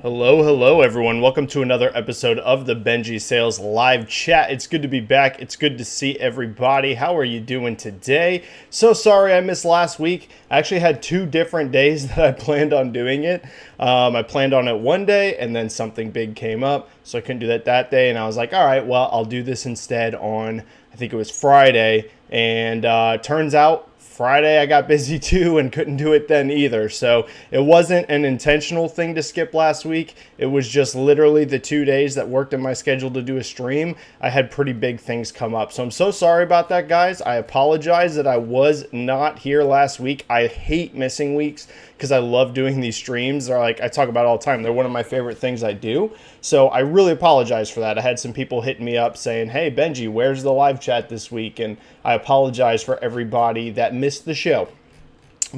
Hello everyone. Welcome to another episode of the Benji-Sales live chat. It's good to be back. It's good to see everybody. How are you doing today? So sorry I missed last week. I actually had two different days that I planned on doing it. I planned on it one day and then something big came up, so I couldn't do that day. And I was like, all right, well, I'll do this instead on, I think it was Friday. And turns out Friday I got busy too and couldn't do it then either. So it wasn't an intentional thing to skip last week. It was just literally the 2 days that worked in my schedule to do a stream. I had pretty big things come up. So I'm so sorry about that, guys. I apologize that I was not here last week. I hate missing weeks because I love doing these streams. They're like I talk about all the time. They're one of my favorite things I do. So I really apologize for that. I had some people hitting me up saying, hey, Benji, where's the live chat this week? And I apologize for everybody that missed the show.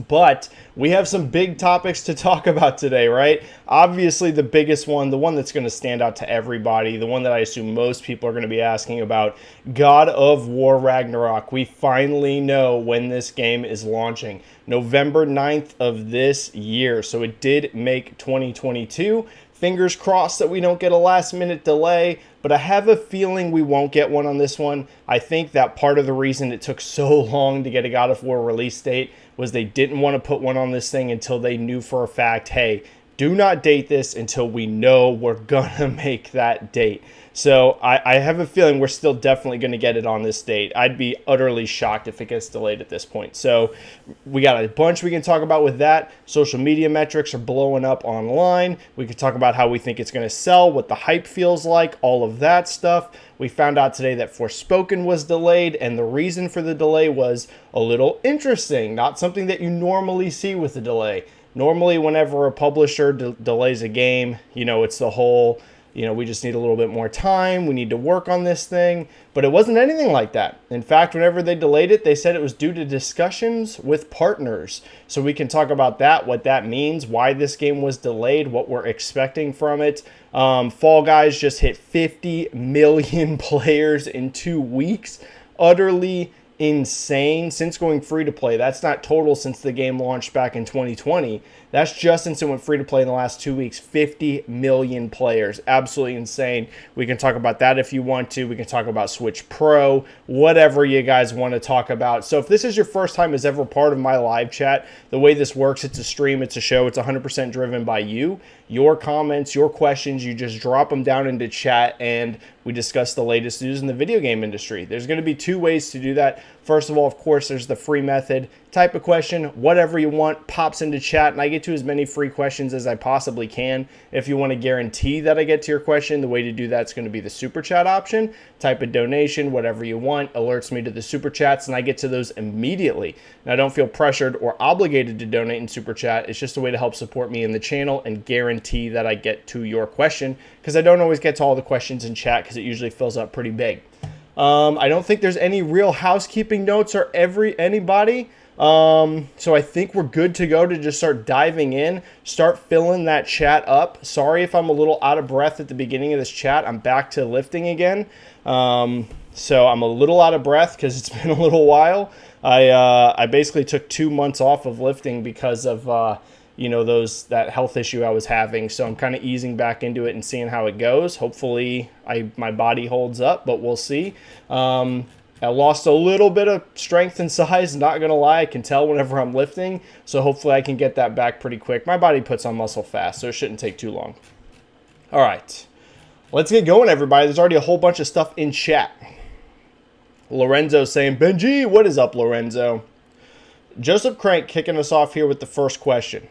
But we have some big topics to talk about today, right? Obviously, the biggest one, the one that's going to stand out to everybody, the one that I assume most people are going to be asking about, God of War Ragnarok. We finally know when this game is launching. November 9th of this year. So it did make 2022. Fingers crossed that we don't get a last minute delay, but I have a feeling we won't get one on this one. I think that part of the reason it took so long to get a God of War release date was they didn't want to put one on this thing until they knew for a fact, hey, do not date this until we know we're gonna make that date. So I have a feeling we're still definitely going to get it on this date. I'd be utterly shocked if it gets delayed at this point. So we got a bunch we can talk about with that. Social media metrics are blowing up online. We could talk about how we think it's going to sell, what the hype feels like, all of that stuff. We found out today that Forspoken was delayed, and the reason for the delay was a little interesting. Not something that you normally see with a delay. Normally, whenever a publisher delays a game, it's the whole... we just need a little bit more time. We need to work on this thing. But it wasn't anything like that. In fact, whenever they delayed it, they said it was due to discussions with partners. So we can talk about that, what that means, why this game was delayed, what we're expecting from it. Fall Guys just hit 50 million players in 2 weeks. Utterly insane since going free to play. That's not total since the game launched back in 2020. That's just since it went free to play in the last 2 weeks. 50 million players. Absolutely insane. We can talk about that if you want to. We can talk about Switch Pro, whatever you guys want to talk about. So if this is your first time as ever part of my live chat, the way this works, it's a stream, it's a show, it's 100% driven by you. Your comments, your questions, you just drop them down into chat and we discuss the latest news in the video game industry. There's going to be two ways to do that. First of all, of course, there's the free method. Type a question, whatever you want, pops into chat, and I get to as many free questions as I possibly can. If you want to guarantee that I get to your question, the way to do that is going to be the super chat option. Type a donation, whatever you want, alerts me to the super chats, and I get to those immediately. Now, don't feel pressured or obligated to donate in super chat. It's just a way to help support me in the channel and guarantee that I get to your question, because I don't always get to all the questions in chat because it usually fills up pretty big. I don't think there's any real housekeeping notes or anybody. So I think we're good to go to just start diving in, start filling that chat up. Sorry if I'm a little out of breath at the beginning of this chat. I'm back to lifting again. So I'm a little out of breath because it's been a little while. I basically took 2 months off of lifting because of, that health issue I was having. So I'm kind of easing back into it and seeing how it goes. Hopefully my body holds up, but we'll see. I lost a little bit of strength and size, not going to lie. I can tell whenever I'm lifting, so hopefully I can get that back pretty quick. My body puts on muscle fast, so it shouldn't take too long. All right, let's get going, everybody. There's already a whole bunch of stuff in chat. Lorenzo saying, Benji, what is up, Lorenzo? Joseph Crank kicking us off here with the first question.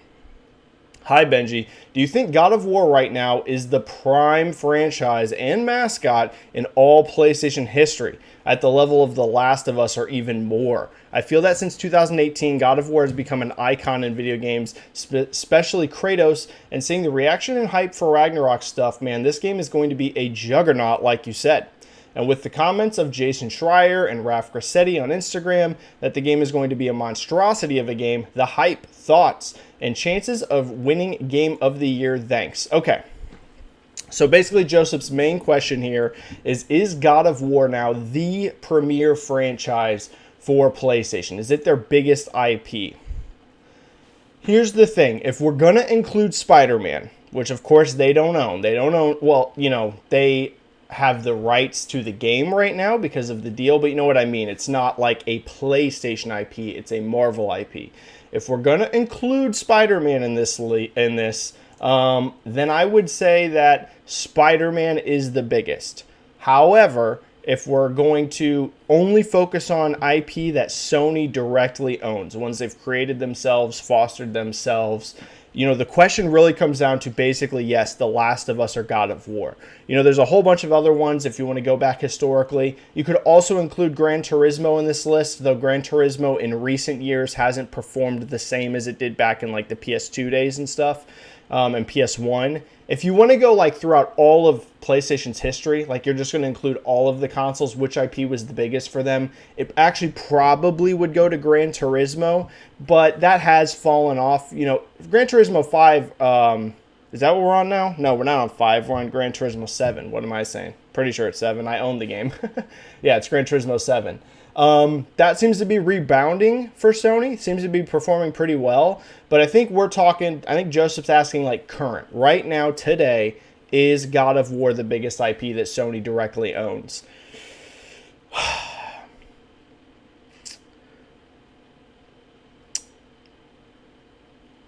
Hi, Benji. Do you think God of War right now is the prime franchise and mascot in all PlayStation history, at the level of The Last of Us or even more? I feel that since 2018, God of War has become an icon in video games, especially Kratos, and seeing the reaction and hype for Ragnarok stuff, man, this game is going to be a juggernaut, like you said. And with the comments of Jason Schreier and Raf Grassetti on Instagram that the game is going to be a monstrosity of a game, the hype, thoughts, and chances of winning Game of the Year, thanks. Okay, so basically Joseph's main question here is God of War now the premier franchise for PlayStation? Is it their biggest IP? Here's the thing. If we're going to include Spider-Man, which of course they don't own. They don't own, well, they have the rights to the game right now because of the deal, but you know what I mean. It's not like a PlayStation IP, it's a Marvel IP. If we're going to include Spider-Man in this, then I would say that Spider-Man is the biggest. However, if we're going to only focus on IP that Sony directly owns, ones they've created themselves, fostered themselves, the question really comes down to basically, yes, The Last of Us or God of War. There's a whole bunch of other ones if you want to go back historically. You could also include Gran Turismo in this list, though Gran Turismo in recent years hasn't performed the same as it did back in like the PS2 days and stuff, and PS1. If you want to go like throughout all of PlayStation's history, like you're just going to include all of the consoles, which IP was the biggest for them, it actually probably would go to Gran Turismo, but that has fallen off. Gran Turismo 5, is that what we're on now? No, we're not on 5. We're on Gran Turismo 7. What am I saying? Pretty sure it's 7. I own the game. Yeah, it's Gran Turismo 7. That seems to be rebounding for Sony. Seems to be performing pretty well. But I think I think Joseph's asking like current. Right now, today, is God of War the biggest IP that Sony directly owns?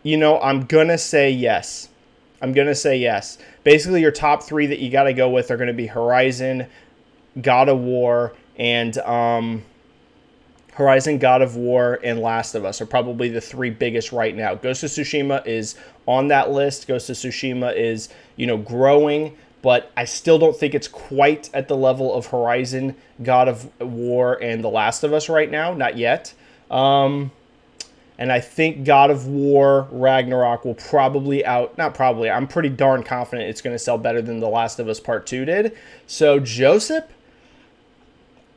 I'm going to say yes. Basically, your top 3 that you got to go with are going to be Horizon, God of War, and Last of Us are probably the 3 biggest right now. Ghost of Tsushima is on that list. Ghost of Tsushima is, growing, but I still don't think it's quite at the level of Horizon, God of War, and The Last of Us right now. Not yet. And I think God of War Ragnarok will I'm pretty darn confident it's going to sell better than The Last of Us Part 2 did. So, Joseph,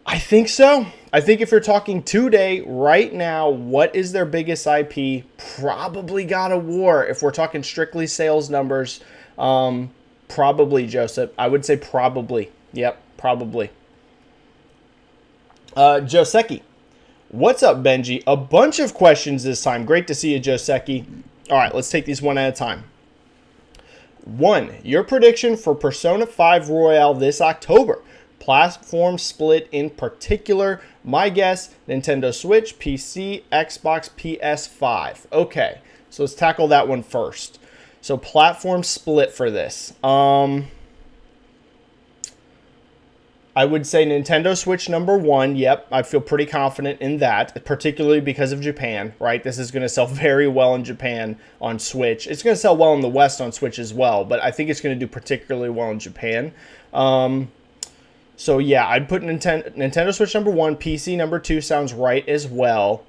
I think so. I think if you're talking today, right now, what is their biggest IP? Probably God of War. If we're talking strictly sales numbers, probably, Joseph. I would say probably. Yep, probably. Joseki. What's up, Benji? A bunch of questions this time. Great to see you, Joseki. All right, let's take these one at a time. 1. Your prediction for Persona 5 Royale this October. Platform split in particular. My guess, Nintendo Switch, PC, Xbox, PS5. Okay, so let's tackle that one first. So platform split for this. I would say Nintendo Switch number 1. Yep, I feel pretty confident in that, particularly because of Japan, right? This is going to sell very well in Japan on Switch. It's going to sell well in the West on Switch as well, but I think it's going to do particularly well in Japan. So yeah, I'd put Nintendo Switch number 1, PC number 2 sounds right as well.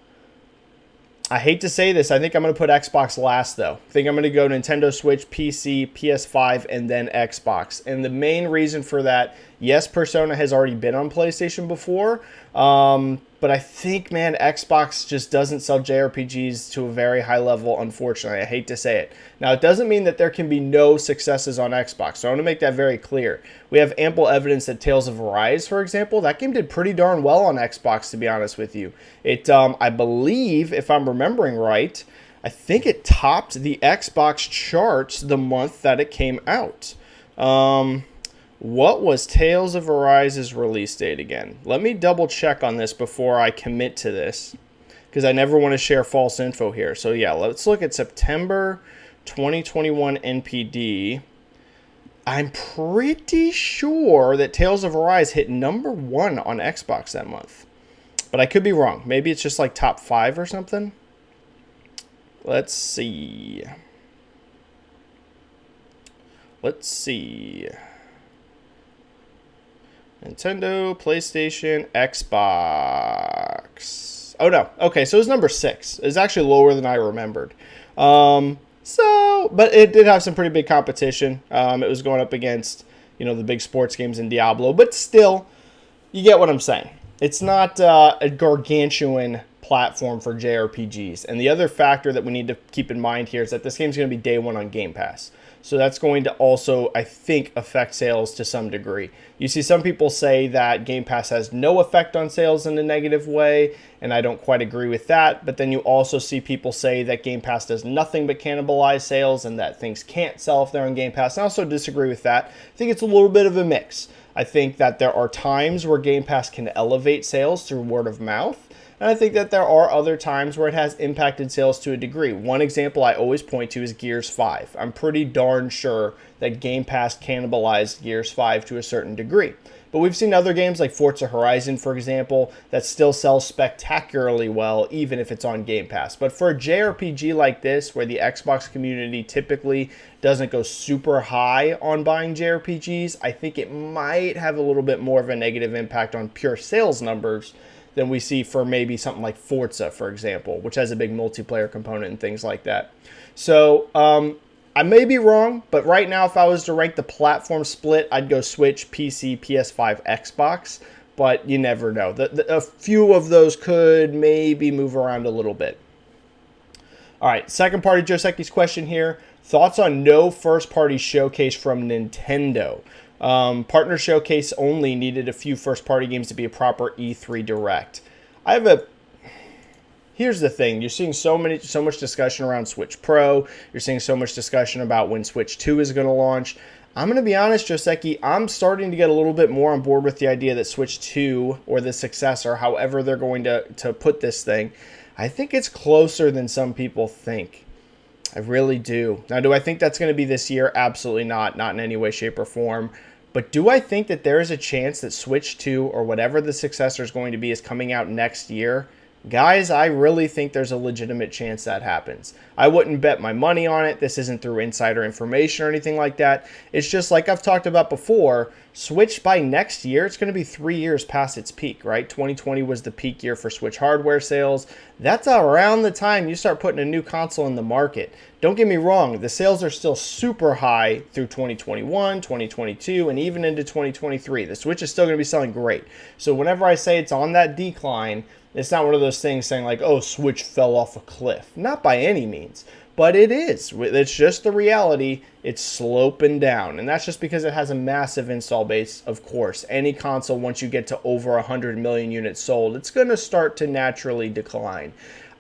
I hate to say this, I think I'm going to put Xbox last though. I think I'm going to go Nintendo Switch, PC, PS5, and then Xbox. And the main reason for that, yes, Persona has already been on PlayStation before, but I think, man, Xbox just doesn't sell JRPGs to a very high level, unfortunately. I hate to say it. Now, it doesn't mean that there can be no successes on Xbox, so I want to make that very clear. We have ample evidence that Tales of Arise, for example, that game did pretty darn well on Xbox, to be honest with you. It, I believe, if I'm remembering right, I think it topped the Xbox charts the month that it came out. What was Tales of Arise's release date again? Let me double check on this before I commit to this, because I never want to share false info here. So yeah, let's look at September 2021 NPD. I'm pretty sure that Tales of Arise hit number 1 on Xbox that month, but I could be wrong. Maybe it's just like top 5 or something. Let's see. Nintendo, PlayStation, Xbox. Oh, no. Okay, so it was number 6. It's actually lower than I remembered. But it did have some pretty big competition. It was going up against, the big sports games in Diablo. But still, you get what I'm saying. It's not a gargantuan platform for JRPGs. And the other factor that we need to keep in mind here is that this game's going to be day one on Game Pass. So that's going to also, I think, affect sales to some degree. You see some people say that Game Pass has no effect on sales in a negative way, and I don't quite agree with that. But then you also see people say that Game Pass does nothing but cannibalize sales and that things can't sell if they're on Game Pass. I also disagree with that. I think it's a little bit of a mix. I think that there are times where Game Pass can elevate sales through word of mouth. And I think that there are other times where it has impacted sales to a degree. One example I always point to is Gears 5. I'm pretty darn sure that Game Pass cannibalized Gears 5 to a certain degree. But we've seen other games like Forza Horizon, for example, that still sell spectacularly well, even if it's on Game Pass. But for a JRPG like this, where the Xbox community typically doesn't go super high on buying JRPGs, I think it might have a little bit more of a negative impact on pure sales numbers than we see for maybe something like Forza, for example, which has a big multiplayer component and things like that. So I may be wrong, but right now if I was to rank the platform split, I'd go Switch, PC, PS5, Xbox, but you never know. A few of those could maybe move around a little bit. All right, second part of Joseki's question here. Thoughts on no first-party showcase from Nintendo? Partner showcase only, needed a few first-party games to be a proper E3 Direct. Here's the thing. You're seeing so much discussion around Switch Pro. You're seeing so much discussion about when Switch 2 is going to launch. I'm going to be honest, Joseki, I'm starting to get a little bit more on board with the idea that Switch 2, or the successor, however they're going to put this thing, I think it's closer than some people think. I really do. Now, do I think that's going to be this year? Absolutely not. Not in any way, shape, or form. But do I think that there is a chance that Switch 2, or whatever the successor is going to be, is coming out next year? Guys, I really think there's a legitimate chance that happens. I wouldn't bet my money on it. This isn't through insider information or anything like that. It's just like I've talked about before, Switch by next year, it's going to be 3 years past its peak, right? 2020 was the peak year for Switch hardware sales. That's around the time you start putting a new console in the market. Don't get me wrong, the sales are still super high through 2021, 2022, and even into 2023. The Switch is still going to be selling great. So whenever I say it's on that decline, it's not one of those things saying like, oh, Switch fell off a cliff. Not by any means. But it is. It's just the reality. It's sloping down. And that's just because it has a massive install base, of course. Any console, once you get to over 100 million units sold, it's going to start to naturally decline.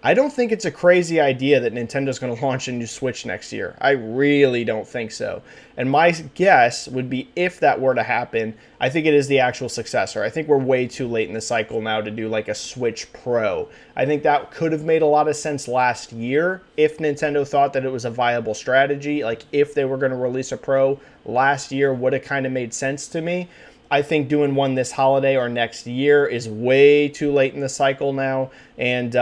I don't think it's a crazy idea that Nintendo's going to launch a new Switch next year. I really don't think so. And my guess would be, if that were to happen, I think it is the actual successor. I think we're way too late in the cycle now to do like a Switch Pro. I think that could have made a lot of sense last year if Nintendo thought that it was a viable strategy. Like if they were going to release a Pro last year, would have kind of made sense to me. I think doing one this holiday or next year is way too late in the cycle now. And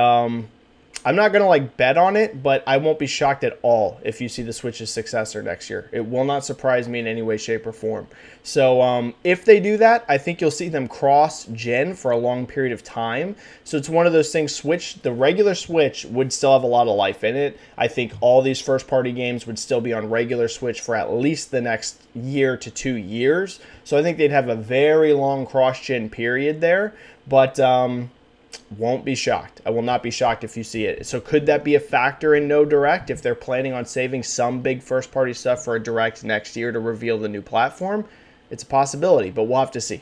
I'm not going to bet on it, but I won't be shocked at all if you see the Switch's successor next year. It will not surprise me in any way, shape, or form. So if they do that, I think you'll see them cross-gen for a long period of time. So it's one of those things, the regular Switch would still have a lot of life in it. I think all these first-party games would still be on regular Switch for at least the next year to 2 years. So I think they'd have a very long cross-gen period there. But won't be shocked. I will not be shocked if you see it. So could that be a factor in no Direct if they're planning on saving some big first-party stuff for a Direct next year to reveal the new platform? It's a possibility, but we'll have to see.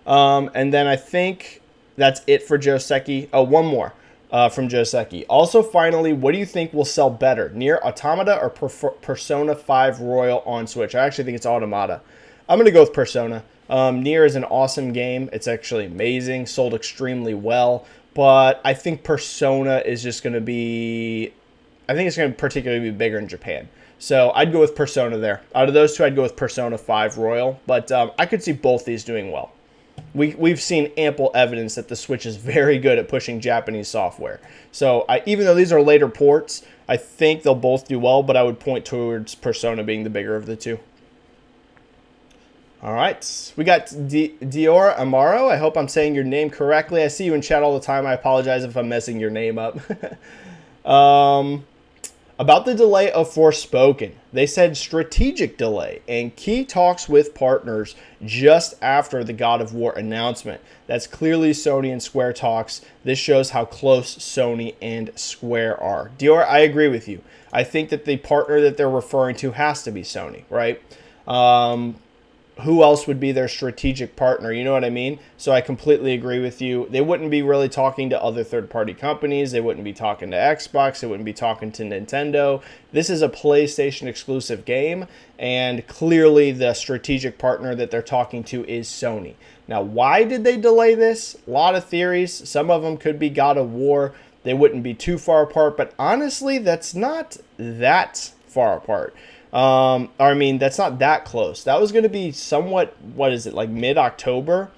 And then I think that's it for Joseki. Oh, one more from Joseki. Also, finally, what do you think will sell better, Nier Automata or Persona 5 Royal on Switch? I actually think it's Automata. I'm going to go with Persona. Nier is an awesome game. It's actually amazing, sold extremely well, but I think Persona is just going to be, I think it's going to particularly be bigger in Japan. So I'd go with Persona there. Out of those two, I'd go with Persona 5 Royal, but I could see both these doing well. We've seen ample evidence that the Switch is very good at pushing Japanese software. So even though these are later ports, I think they'll both do well, but I would point towards Persona being the bigger of the two. All right, we got Dior Amaro. I hope I'm saying your name correctly. I see you in chat all the time. I apologize if I'm messing your name up. About the delay of Forspoken, they said strategic delay and key talks with partners just after the God of War announcement. That's clearly Sony and Square talks. This shows how close Sony and Square are. Dior, I agree with you. I think that the partner that they're referring to has to be Sony, right? Who else would be their strategic partner? You know what I mean? So I completely agree with you. They wouldn't be really talking to other third-party companies. They wouldn't be talking to Xbox. They wouldn't be talking to Nintendo. This is a PlayStation exclusive game, and clearly the strategic partner that they're talking to is Sony. Now, why did they delay this? A lot of theories. Some of them could be God of War. They wouldn't be too far apart, but honestly, that's not that far apart. That's not that close. That was going to be somewhat, like mid-October,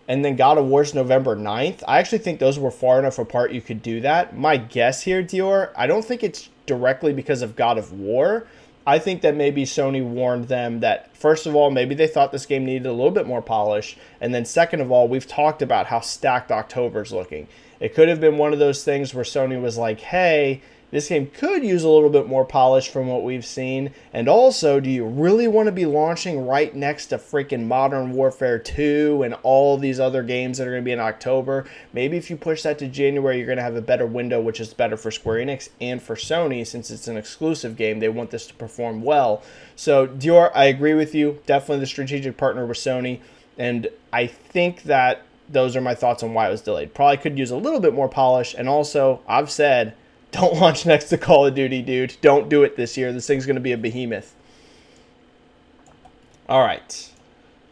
and then God of War's November 9th. I actually think those were far enough apart you could do that. My guess here, Dior, I don't think it's directly because of God of War. I think that maybe Sony warned them that, first of all, maybe they thought this game needed a little bit more polish, and then second of all, we've talked about how stacked October's looking. It could have been one of those things where Sony was like, hey, this game could use a little bit more polish from what we've seen. And also, do you really want to be launching right next to freaking Modern Warfare 2 and all these other games that are going to be in October? Maybe if you push that to January, you're going to have a better window, which is better for Square Enix and for Sony. Since it's an exclusive game, they want this to perform well. So, Dior, I agree with you. Definitely the strategic partner with Sony. And I think that those are my thoughts on why it was delayed. Probably could use a little bit more polish. And also, I've said, don't launch next to Call of Duty, dude. Don't do it this year. This thing's going to be a behemoth. All right.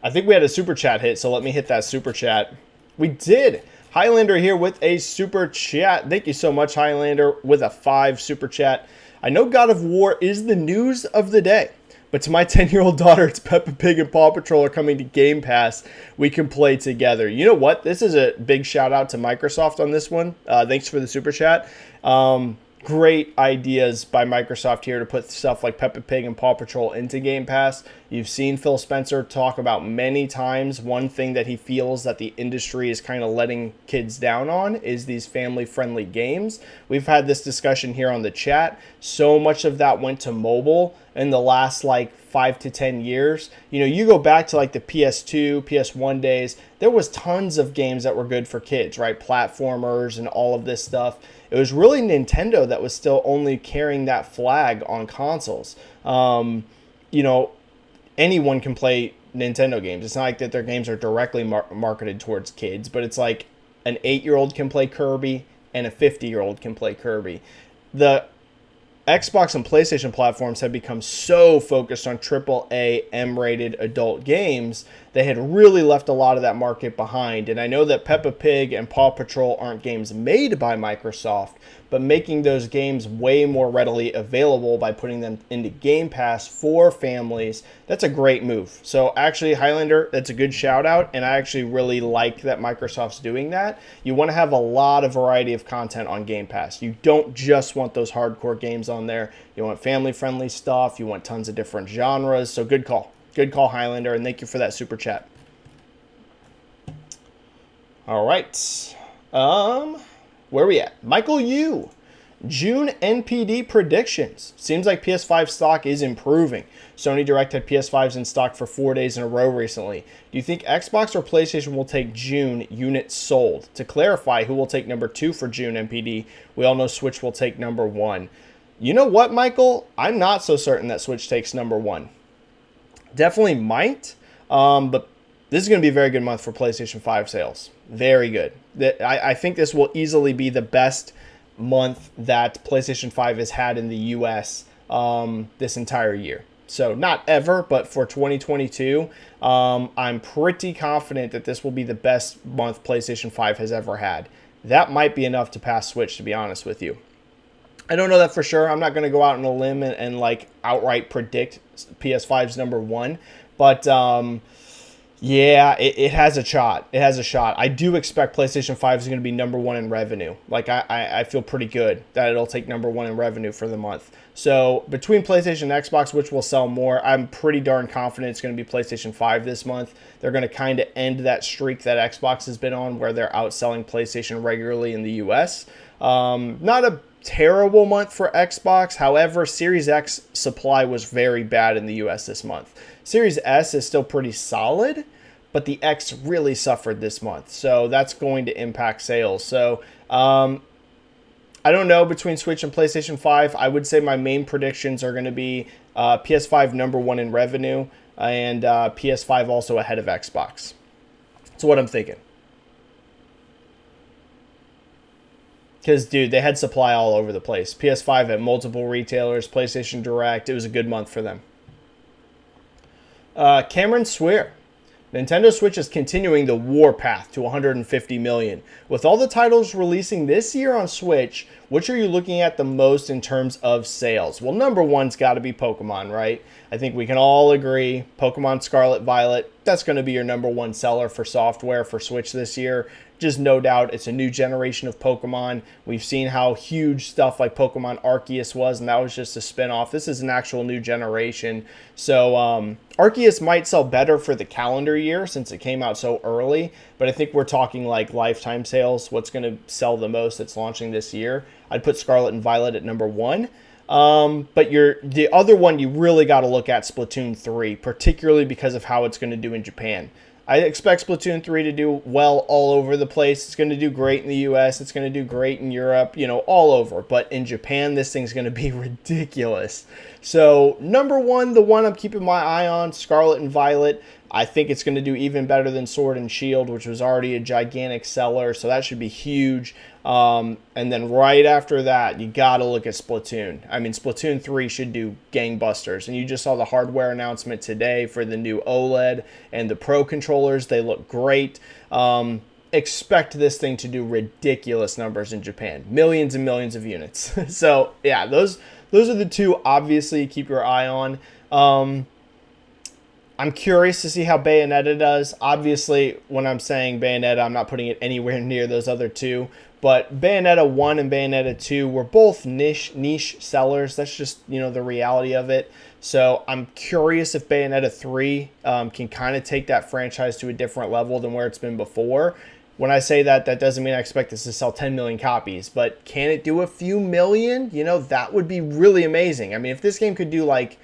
I think we had a super chat hit, so let me hit that super chat. We did. Highlander here with a super chat. Thank you so much, Highlander, with a 5 super chat. I know God of War is the news of the day, but to my 10-year-old daughter, it's Peppa Pig and Paw Patrol are coming to Game Pass. We can play together. You know what? This is a big shout out to Microsoft on this one. Thanks for the super chat. Great ideas by Microsoft here to put stuff like Peppa Pig and Paw Patrol into Game Pass. You've seen Phil Spencer talk about many times one thing that he feels that the industry is kind of letting kids down on is these family-friendly games. We've had this discussion here on the chat. So much of that went to mobile in the last 5 to 10 years. You know, you go back to the PS2, PS1 days, there was tons of games that were good for kids, right? Platformers and all of this stuff. It was really Nintendo that was still only carrying that flag on consoles. Anyone can play Nintendo games. It's not like that their games are directly marketed towards kids, but it's like an 8-year-old can play Kirby and a 50-year-old can play Kirby. The Xbox and PlayStation platforms have become so focused on AAA M-rated adult games, they had really left a lot of that market behind. And I know that Peppa Pig and Paw Patrol aren't games made by Microsoft, but making those games way more readily available by putting them into Game Pass for families, that's a great move. So actually, Highlander, that's a good shout out, and I actually really like that Microsoft's doing that. You want to have a lot of variety of content on Game Pass. You don't just want those hardcore games on there. You want family-friendly stuff. You want tons of different genres. So good call. Good call, Highlander, and thank you for that super chat. All right. Where are we at? Michael Yu. June NPD predictions. Seems like PS5 stock is improving. Sony Direct had PS5s in stock for 4 days in a row recently. Do you think Xbox or PlayStation will take June units sold? To clarify, who will take number 2 for June NPD? We all know Switch will take number 1. You know what, Michael? I'm not so certain that Switch takes number 1. Definitely might, but this is going to be a very good month for PlayStation 5 sales. Very good. I think this will easily be the best month that PlayStation 5 has had in the US this entire year. So not ever, but for 2022, I'm pretty confident that this will be the best month PlayStation 5 has ever had. That might be enough to pass Switch, to be honest with you. I don't know that for sure. I'm not going to go out on a limb and outright predict PS5's number 1. But yeah, it has a shot. It has a shot. I do expect PlayStation 5 is going to be number 1 in revenue. I feel pretty good that it'll take number 1 in revenue for the month. So between PlayStation and Xbox, which will sell more, I'm pretty darn confident it's going to be PlayStation 5 this month. They're going to kind of end that streak that Xbox has been on where they're outselling PlayStation regularly in the US. Not a terrible month for Xbox. However, Series X supply was very bad in the US this month. Series S is still pretty solid, but the X really suffered this month. So that's going to impact sales. So I don't know, between Switch and PlayStation 5, I would say my main predictions are going to be PS5 #1 in revenue and PS5 also ahead of Xbox. That's what I'm thinking. Because, dude, they had supply all over the place. PS5 at multiple retailers, PlayStation Direct. It was a good month for them. Cameron Swear. Nintendo Switch is continuing the warpath to 150 million. With all the titles releasing this year on Switch, which are you looking at the most in terms of sales? Well, #1's got to be Pokemon, right? I think we can all agree. Pokemon Scarlet Violet, that's going to be your #1 seller for software for Switch this year. Just no doubt, it's a new generation of Pokemon. We've seen how huge stuff like Pokemon Arceus was, and that was just a spin-off. This is an actual new generation. So Arceus might sell better for the calendar year since it came out so early, but I think we're talking like lifetime sales. What's going to sell the most that's launching this year? I'd put Scarlet and Violet at #1. But the other one you really got to look at, Splatoon 3, particularly because of how it's going to do in Japan. I expect Splatoon 3 to do well all over the place. It's going to do great in the US. It's going to do great in Europe, all over. But in Japan, this thing's going to be ridiculous. So, #1, the one I'm keeping my eye on, Scarlet and Violet. I think it's going to do even better than Sword and Shield, which was already a gigantic seller. So that should be huge. And then right after that, you got to look at Splatoon. I mean, Splatoon 3 should do gangbusters. And you just saw the hardware announcement today for the new OLED and the Pro controllers. They look great. Expect this thing to do ridiculous numbers in Japan. Millions and millions of units. So, yeah, those are the two, obviously, keep your eye on. I'm curious to see how Bayonetta does. Obviously, when I'm saying Bayonetta, I'm not putting it anywhere near those other two. But Bayonetta 1 and Bayonetta 2 were both niche sellers. That's just, the reality of it. So I'm curious if Bayonetta 3 can kind of take that franchise to a different level than where it's been before. When I say that, that doesn't mean I expect this to sell 10 million copies. But can it do a few million? That would be really amazing. I mean, if this game could do like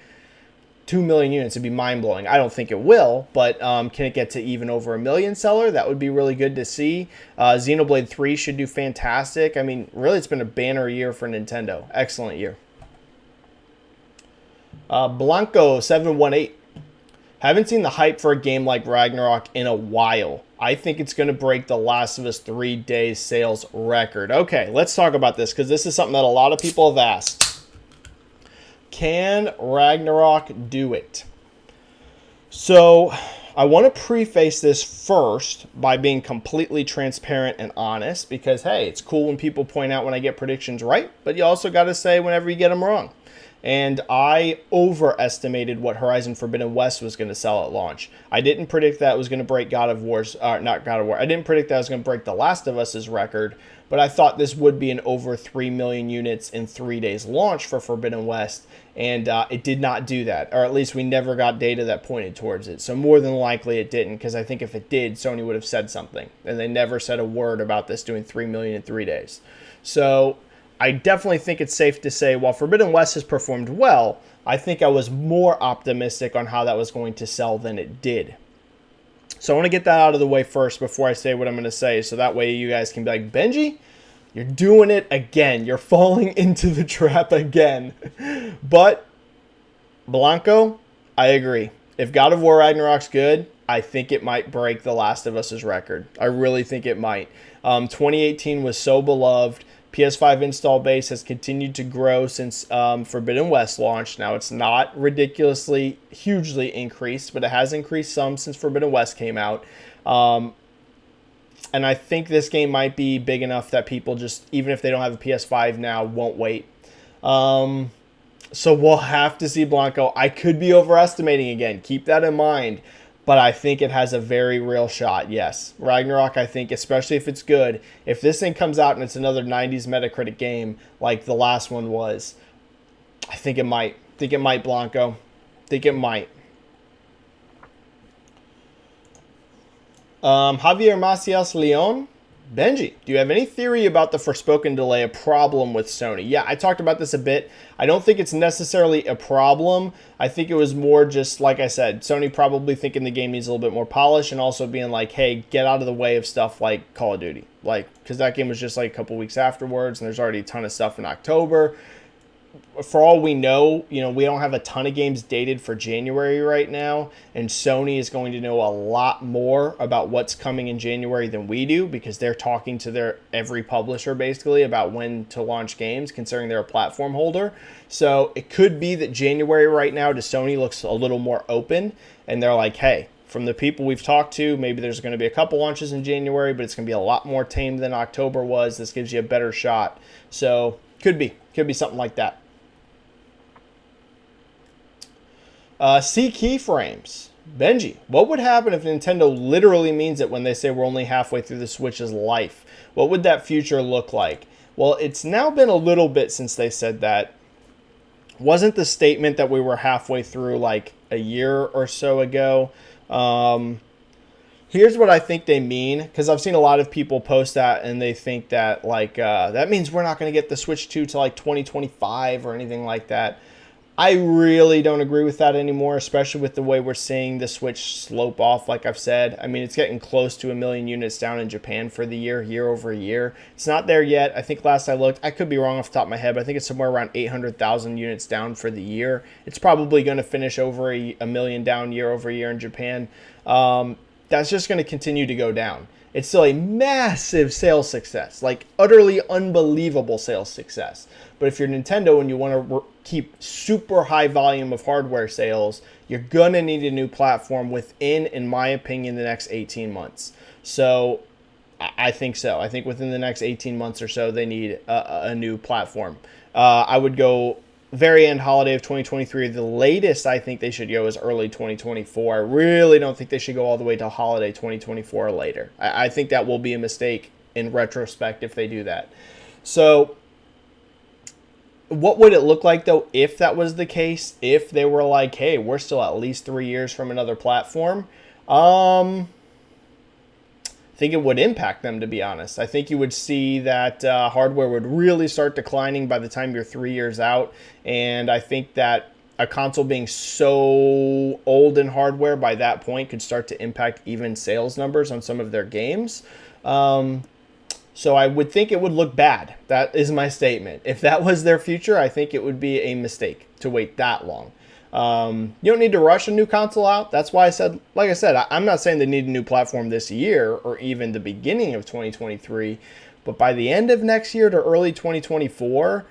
2 million units, it'd be mind-blowing. I don't think it will, but can it get to even over 1 million seller? That would be really good to see. Xenoblade 3 should do fantastic. I mean, really, it's been a banner year for Nintendo. Excellent year. Blanco718. Haven't seen the hype for a game like Ragnarok in a while. I think it's going to break the Last of Us 3 days sales record. Okay, let's talk about this because this is something that a lot of people have asked. Can Ragnarok do it? So I want to preface this first by being completely transparent and honest because, hey, it's cool when people point out when I get predictions right, but you also got to say whenever you get them wrong. And I overestimated what Horizon Forbidden West was going to sell at launch. I didn't predict that it was going to break God of War's, not God of War. I didn't predict that it was going to break The Last of Us's record, but I thought this would be an over 3 million units in 3 days launch for Forbidden West, and it did not do that, or at least we never got data that pointed towards it. So more than likely it didn't, because I think if it did, Sony would have said something, and they never said a word about this doing 3 million in 3 days. So I definitely think it's safe to say while Forbidden West has performed well, I think I was more optimistic on how that was going to sell than it did. So I want to get that out of the way first before I say what I'm going to say, so that way you guys can be like, Benji, you're doing it again. You're falling into the trap again. But Blanco, I agree. If God of War Ragnarok's good, I think it might break The Last of Us's record. I really think it might. 2018 was so beloved. PS5 install base has continued to grow since Forbidden West launched. Now, it's not ridiculously, hugely increased, but it has increased some since Forbidden West came out. And I think this game might be big enough that people just, even if they don't have a PS5 now, won't wait. So we'll have to see Blanco. I could be overestimating again. Keep that in mind. But I think it has a very real shot, yes. Ragnarok, I think, especially if it's good, if this thing comes out and it's another 90s Metacritic game like the last one was, I think it might. Think it might, Blanco. Think it might. Javier Macias Leon. Benji, do you have any theory about the Forspoken delay a problem with Sony? Yeah, I talked about this a bit. I don't think it's necessarily a problem. I think it was more just, like I said, Sony probably thinking the game needs a little bit more polish and also being like, hey, get out of the way of stuff like Call of Duty. Like, because that game was just like a couple weeks afterwards and there's already a ton of stuff in October. For all we know, we don't have a ton of games dated for January right now, and Sony is going to know a lot more about what's coming in January than we do because they're talking to every publisher basically about when to launch games, considering they're a platform holder. So it could be that January right now to Sony looks a little more open, and they're like, hey, from the people we've talked to, maybe there's going to be a couple launches in January, but it's going to be a lot more tame than October was. This gives you a better shot. So could be something like that. C keyframes. Benji, what would happen if Nintendo literally means it when they say we're only halfway through the Switch's life? What would that future look like? Well, it's now been a little bit since they said that. Wasn't the statement that we were halfway through like a year or so ago? Here's what I think they mean, because I've seen a lot of people post that and they think that like that means we're not going to get the Switch 2 to like 2025 or anything like that. I really don't agree with that anymore, especially with the way we're seeing the Switch slope off, like I've said. I mean, it's getting close to 1 million units down in Japan for the year over year. It's not there yet. I think last I looked, I could be wrong off the top of my head, but I think it's somewhere around 800,000 units down for the year. It's probably going to finish over a million down year over year in Japan. That's just going to continue to go down. It's still a massive sales success, like utterly unbelievable sales success. But if you're Nintendo and you want to keep super high volume of hardware sales, you're going to need a new platform within, in my opinion, the next 18 months. So I think so. I think within the next 18 months or so, they need a new platform. I would go very end holiday of 2023. The latest I think they should go is early 2024. I really don't think they should go all the way to holiday 2024 or later. I think that will be a mistake in retrospect if they do that. So what would it look like, though, if that was the case? If they were like, hey, we're still at least 3 years from another platform? I think it would impact them, to be honest. I think you would see that hardware would really start declining by the time you're 3 years out. And I think that a console being so old in hardware by that point could start to impact even sales numbers on some of their games. So I would think it would look bad. That is my statement. If that was their future, I think it would be a mistake to wait that long. You don't need to rush a new console out. That's why I said, like I said, I'm not saying they need a new platform this year or even the beginning of 2023, but by the end of next year to early 2024,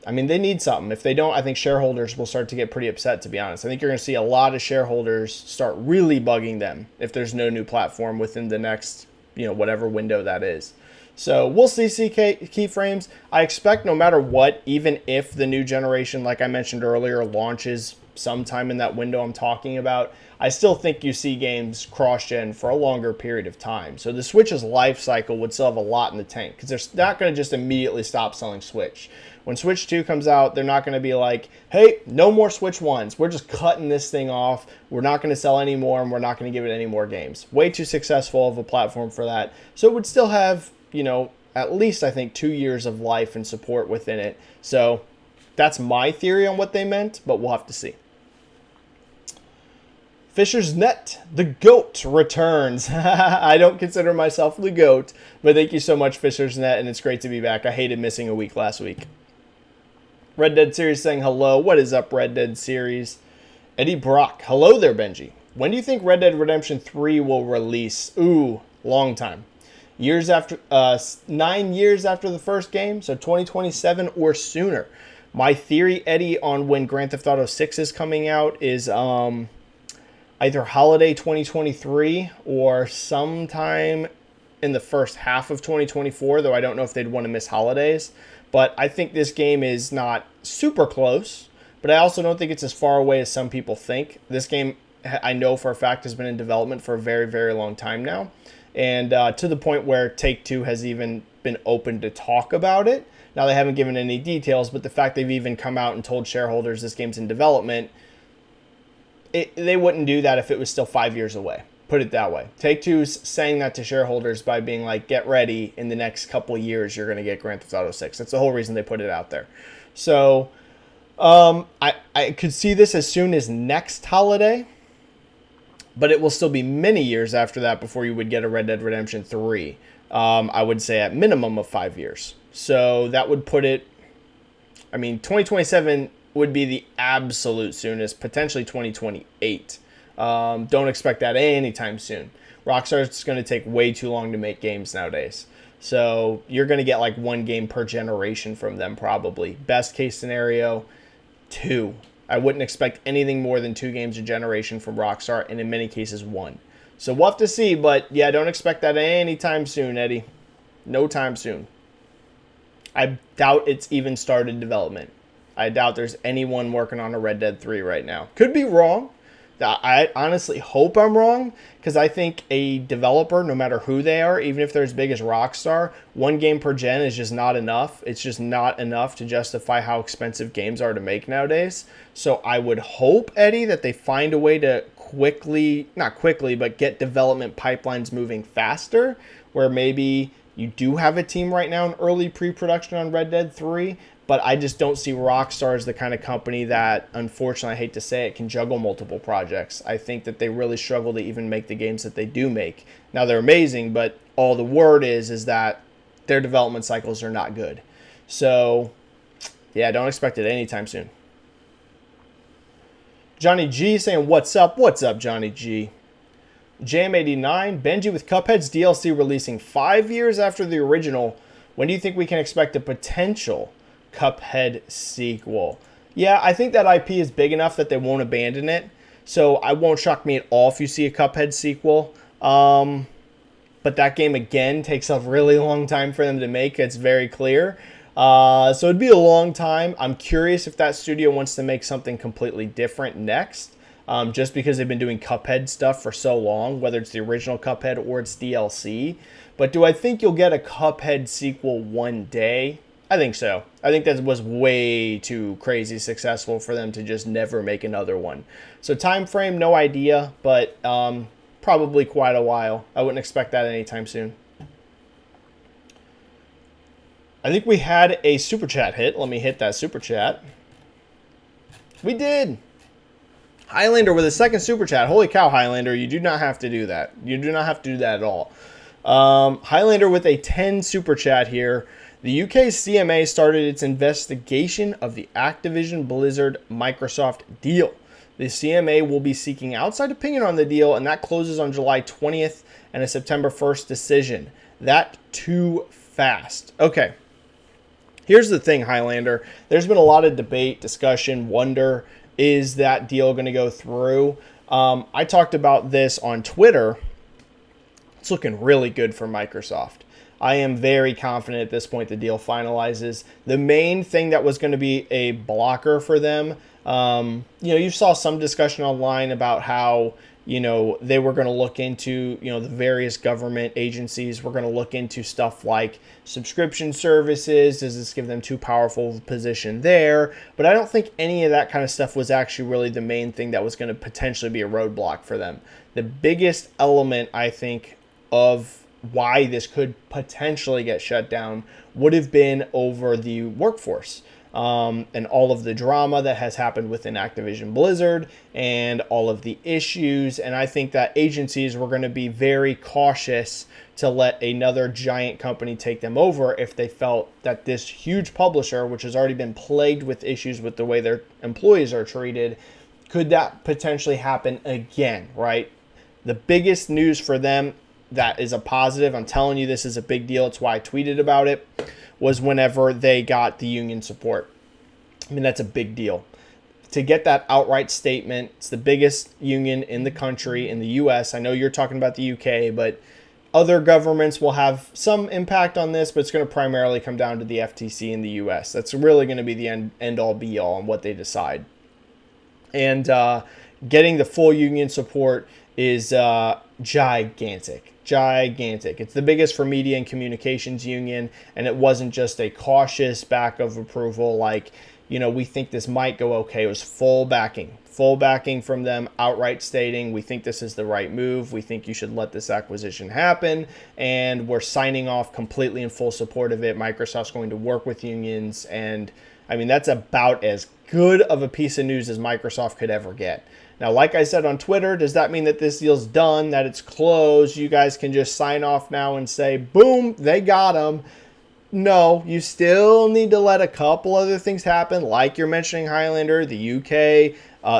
I mean, they need something. If they don't, I think shareholders will start to get pretty upset, to be honest. I think you're going to see a lot of shareholders start really bugging them if there's no new platform within the next, whatever window that is. So we'll see keyframes. I expect no matter what, even if the new generation, like I mentioned earlier, launches sometime in that window I'm talking about, I still think you see games cross-gen for a longer period of time. So the Switch's life cycle would still have a lot in the tank because they're not going to just immediately stop selling Switch. When Switch 2 comes out, they're not going to be like, hey, no more Switch 1s. We're just cutting this thing off. We're not going to sell any more, and we're not going to give it any more games. Way too successful of a platform for that. So it would still have, at least I think 2 years of life and support within it. So that's my theory on what they meant, but we'll have to see. Fisher's Net, the GOAT, returns. I don't consider myself the GOAT, but thank you so much, Fisher's Net, and it's great to be back. I hated missing a week last week. Red Dead Series saying hello. What is up, Red Dead Series? Eddie Brock, hello there, Benji. When do you think Red Dead Redemption 3 will release? Ooh, long time. 9 years after the first game, so 2027 or sooner. My theory, Eddie, on when Grand Theft Auto 6 is coming out is either holiday 2023 or sometime in the first half of 2024, though I don't know if they'd want to miss holidays. But I think this game is not super close, but I also don't think it's as far away as some people think. This game, I know for a fact, has been in development for a very, very long time now. And to the point where Take-Two has even been open to talk about it. Now, they haven't given any details, but the fact they've even come out and told shareholders this game's in development, they wouldn't do that if it was still 5 years away. Put it that way. Take-Two's saying that to shareholders by being like, get ready, in the next couple of years, you're going to get Grand Theft Auto 6. That's the whole reason they put it out there. So I could see this as soon as next holiday, but it will still be many years after that before you would get a Red Dead Redemption 3. I would say at minimum of 5 years. So that would put it, 2027 would be the absolute soonest, potentially 2028. Don't expect that anytime soon. Rockstar's going to take way too long to make games nowadays. So you're going to get like 1 game per generation from them probably. Best case scenario, 2. I wouldn't expect anything more than 2 games a generation from Rockstar, and in many cases 1. So we'll have to see, but yeah, don't expect that anytime soon, Eddie. No time soon. I doubt it's even started development. I doubt there's anyone working on a Red Dead 3 right now. Could be wrong. I honestly hope I'm wrong, because I think a developer, no matter who they are, even if they're as big as Rockstar, 1 game per gen is just not enough. It's just not enough to justify how expensive games are to make nowadays. So I would hope, Eddie, that they find a way to not quickly, but get development pipelines moving faster, where maybe you do have a team right now in early pre-production on Red Dead 3, but I just don't see Rockstar as the kind of company that, unfortunately, I hate to say it, can juggle multiple projects. I think that they really struggle to even make the games that they do make. Now, they're amazing, but all the word is that their development cycles are not good. So, yeah, don't expect it anytime soon. Johnny G saying, what's up? What's up, Johnny G? JM89, Benji with Cuphead's DLC releasing 5 years after the original. When do you think we can expect a potential Cuphead sequel? Yeah, I think that IP is big enough that they won't abandon it. So I won't shock me at all if you see a Cuphead sequel. But that game, again, takes a really long time for them to make. It's very clear. So it'd be a long time. I'm curious if that studio wants to make something completely different next. Just because they've been doing Cuphead stuff for so long, whether it's the original Cuphead or it's DLC. But do I think you'll get a Cuphead sequel one day? I think so. I think that was way too crazy successful for them to just never make another one. So time frame, no idea, but probably quite a while. I wouldn't expect that anytime soon. I think we had a super chat hit. Let me hit that super chat. We did. Highlander with a second super chat. Holy cow, Highlander. You do not have to do that. You do not have to do that at all. Highlander with a 10 super chat here. The UK CMA started its investigation of the Activision Blizzard Microsoft deal. The CMA will be seeking outside opinion on the deal, and that closes on July 20th and a September 1st decision. That too fast. Okay. Here's the thing, Highlander. There's been a lot of debate, discussion, wonder, is that deal going to go through? I talked about this on Twitter. It's looking really good for Microsoft. I am very confident at this point the deal finalizes. The main thing that was going to be a blocker for them, you saw some discussion online about how, they were going to look into, the various government agencies were going to look into stuff like subscription services. Does this give them too powerful of a position there? But I don't think any of that kind of stuff was actually really the main thing that was going to potentially be a roadblock for them. The biggest element, I think, of why this could potentially get shut down would have been over the workforce. And all of the drama that has happened within Activision Blizzard and all of the issues. And I think that agencies were going to be very cautious to let another giant company take them over if they felt that this huge publisher, which has already been plagued with issues with the way their employees are treated, could that potentially happen again, right? The biggest news for them that is a positive, I'm telling you this is a big deal, it's why I tweeted about it, was whenever they got the union support. That's a big deal. To get that outright statement, it's the biggest union in the country, in the US. I know you're talking about the UK, but other governments will have some impact on this, but it's going to primarily come down to the FTC in the US. That's really going to be the end-all be-all on what they decide. And getting the full union support is gigantic. Gigantic. It's the biggest for media and communications union, and it wasn't just a cautious back of approval like, we think this might go okay. It was full backing from them, outright stating, we think this is the right move. We think you should let this acquisition happen, and we're signing off completely in full support of it. Microsoft's going to work with unions, and I mean, that's about as good of a piece of news as Microsoft could ever get. Now, like I said on Twitter, does that mean that this deal's done, that it's closed? You guys can just sign off now and say, boom, they got them. No, you still need to let a couple other things happen, like you're mentioning Highlander, the UK.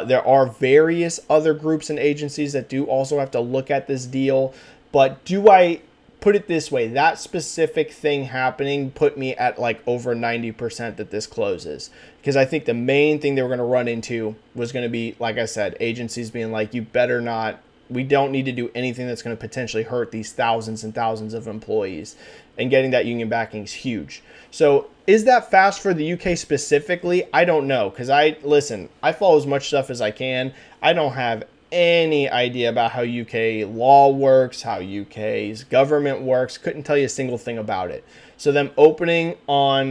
There are various other groups and agencies that do also have to look at this deal. But do I put it this way? That specific thing happening put me at like over 90% that this closes. Because I think the main thing they were going to run into was going to be, like I said, agencies being like, you better not, we don't need to do anything that's going to potentially hurt these thousands and thousands of employees. And getting that union backing is huge. So is that fast for the UK specifically? I don't know. Because I follow as much stuff as I can. I don't have any idea about how UK law works, how UK's government works. Couldn't tell you a single thing about it. So them opening on,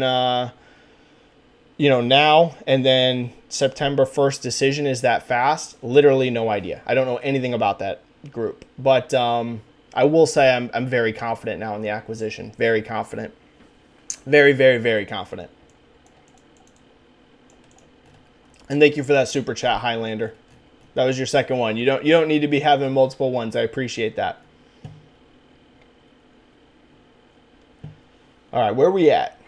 now and then September 1st decision is that fast? Literally no idea. I don't know anything about that group. But I will say I'm very confident now in the acquisition. Very confident. Very, very, very confident. And thank you for that super chat, Highlander. That was your second one. You don't need to be having multiple ones. I appreciate that. All right, where are we at?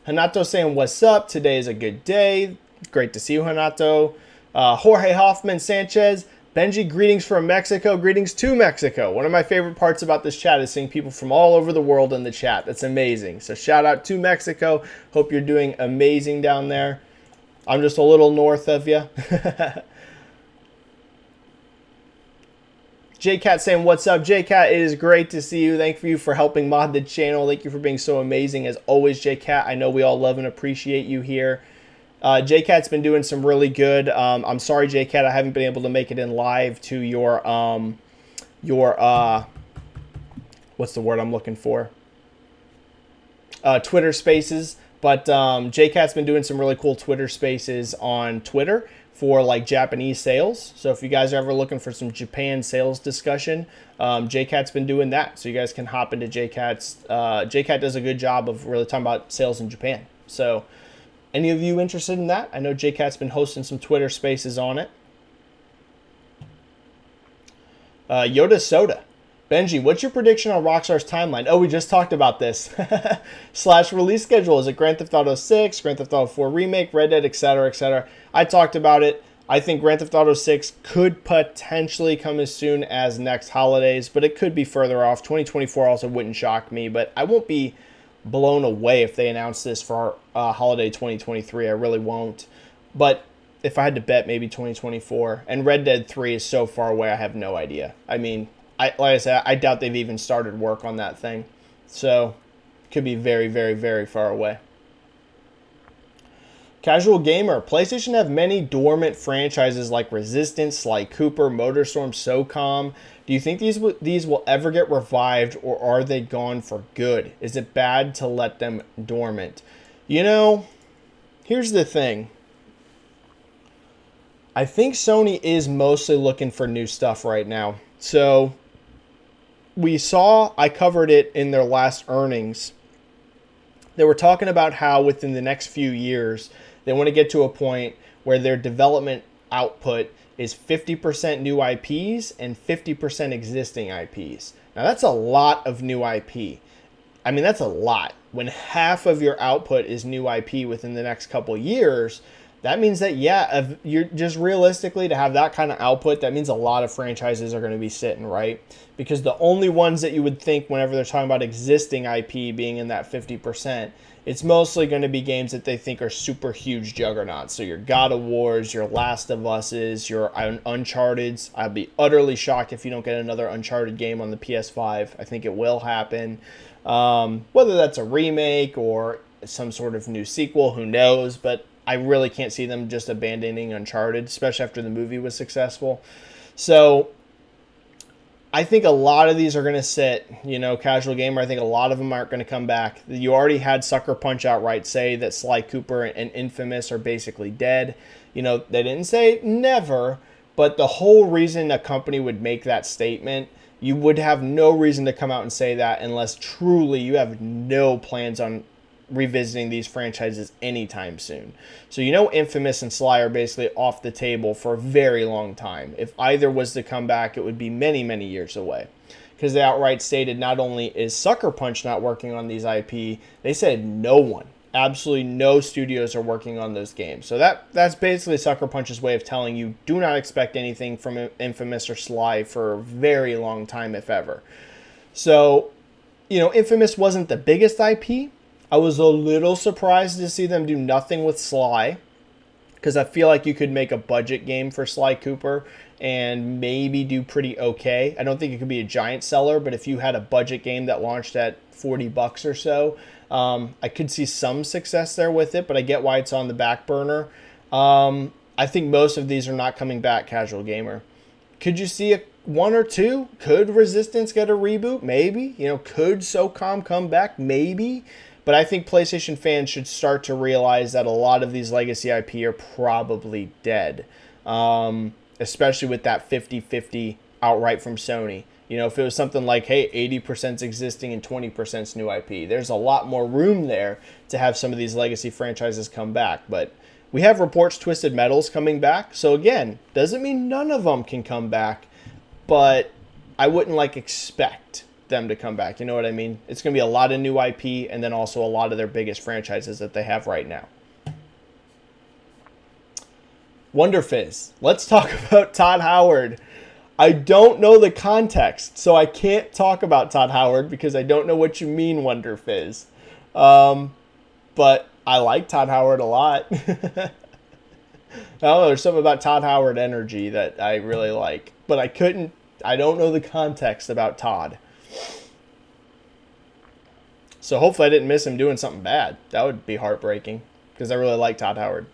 Hanato saying, what's up? Today is a good day. Great to see you, Hanato. Jorge Hoffman Sanchez. Benji, greetings from Mexico. Greetings to Mexico. One of my favorite parts about this chat is seeing people from all over the world in the chat. That's amazing. So shout out to Mexico. Hope you're doing amazing down there. I'm just a little north of you. JCat saying, what's up, JCat? It is great to see you. Thank you for helping mod the channel. Thank you for being so amazing as always, JCat. I know we all love and appreciate you here. JCat's been doing some really good. I'm sorry, JCat, I haven't been able to make it in live to your what's the word I'm looking for? Twitter Spaces. But JCat's been doing some really cool Twitter Spaces on Twitter for like Japanese sales. So if you guys are ever looking for some Japan sales discussion, JCat's been doing that. So you guys can hop into JCat's. JCat does a good job of really talking about sales in Japan. So any of you interested in that? I know JCat's been hosting some Twitter Spaces on it. Yoda Soda. Benji, what's your prediction on Rockstars Timeline? Oh, we just talked about this. / release schedule. Is it Grand Theft Auto 6, Grand Theft Auto 4 Remake, Red Dead, etc., etc.? I talked about it. I think Grand Theft Auto 6 could potentially come as soon as next holidays, but it could be further off. 2024 also wouldn't shock me, but I won't be blown away if they announce this for holiday 2023. I really won't. But if I had to bet, maybe 2024. And Red Dead 3 is so far away, I have no idea. I mean, like I said, I doubt they've even started work on that thing. So, could be very, very, very far away. Casual Gamer. PlayStation have many dormant franchises like Resistance, Sly Cooper, Motorstorm, SOCOM. Do you think these will ever get revived, or are they gone for good? Is it bad to let them dormant? Here's the thing. I think Sony is mostly looking for new stuff right now. So I covered it in their last earnings. They were talking about how within the next few years, they want to get to a point where their development output is 50% new IPs and 50% existing IPs. Now that's a lot of new IP. I mean, that's a lot. When half of your output is new IP within the next couple years, that means that, if you're just realistically to have that kind of output, that means a lot of franchises are going to be sitting, right? Because the only ones that you would think whenever they're talking about existing IP being in that 50%, it's mostly going to be games that they think are super huge juggernauts. So your God of Wars, your Last of Us's, your Uncharted's. I'd be utterly shocked if you don't get another Uncharted game on the PS5. I think it will happen. Whether that's a remake or some sort of new sequel, who knows? But I really can't see them just abandoning Uncharted, especially after the movie was successful. So I think a lot of these are going to sit, casual gamer. I think a lot of them aren't going to come back. You already had Sucker Punch outright say that Sly Cooper and Infamous are basically dead. They didn't say never, but the whole reason a company would make that statement, you would have no reason to come out and say that unless truly you have no plans on revisiting these franchises anytime soon. So Infamous and Sly are basically off the table for a very long time. If either was to come back, it would be many, many years away. Because they outright stated not only is Sucker Punch not working on these IP, they said no one, absolutely no studios are working on those games. So that's basically Sucker Punch's way of telling you do not expect anything from Infamous or Sly for a very long time, if ever. So, Infamous wasn't the biggest IP. I was a little surprised to see them do nothing with Sly, because I feel like you could make a budget game for Sly Cooper and maybe do pretty okay. I don't think it could be a giant seller, but if you had a budget game that launched at $40 or so, I could see some success there with it, but I get why it's on the back burner. I think most of these are not coming back, casual gamer. Could you see one or two? Could Resistance get a reboot? Maybe. Could SOCOM come back? Maybe. But I think PlayStation fans should start to realize that a lot of these legacy IP are probably dead, especially with that 50-50 outright from Sony. If it was something like, hey, 80% existing and 20% new IP, there's a lot more room there to have some of these legacy franchises come back. But we have reports Twisted Metal's coming back. So again, doesn't mean none of them can come back, but I wouldn't expect them to come back. You know what I mean? It's going to be a lot of new IP and then also a lot of their biggest franchises that they have right now. Wonder Fizz. Let's talk about Todd Howard. I don't know the context, so I can't talk about Todd Howard because I don't know what you mean, Wonder Fizz. But I like Todd Howard a lot. I don't know, there's something about Todd Howard energy that I really like. But I don't know the context about Todd. So hopefully I didn't miss him doing something bad. That would be heartbreaking because I really like Todd Howard.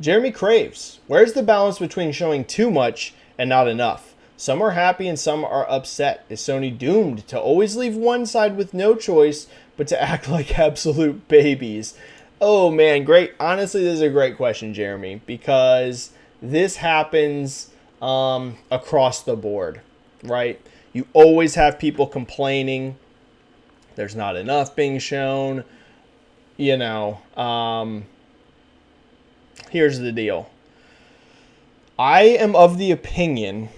Jeremy Craves. Where's the balance between showing too much and not enough? Some are happy and some are upset. Is Sony doomed to always leave one side with no choice but to act like absolute babies? Oh man, great. Honestly, this is a great question, Jeremy, because this happens across the board, right? You always have people complaining there's not enough being shown. Here's the deal. I am of the opinion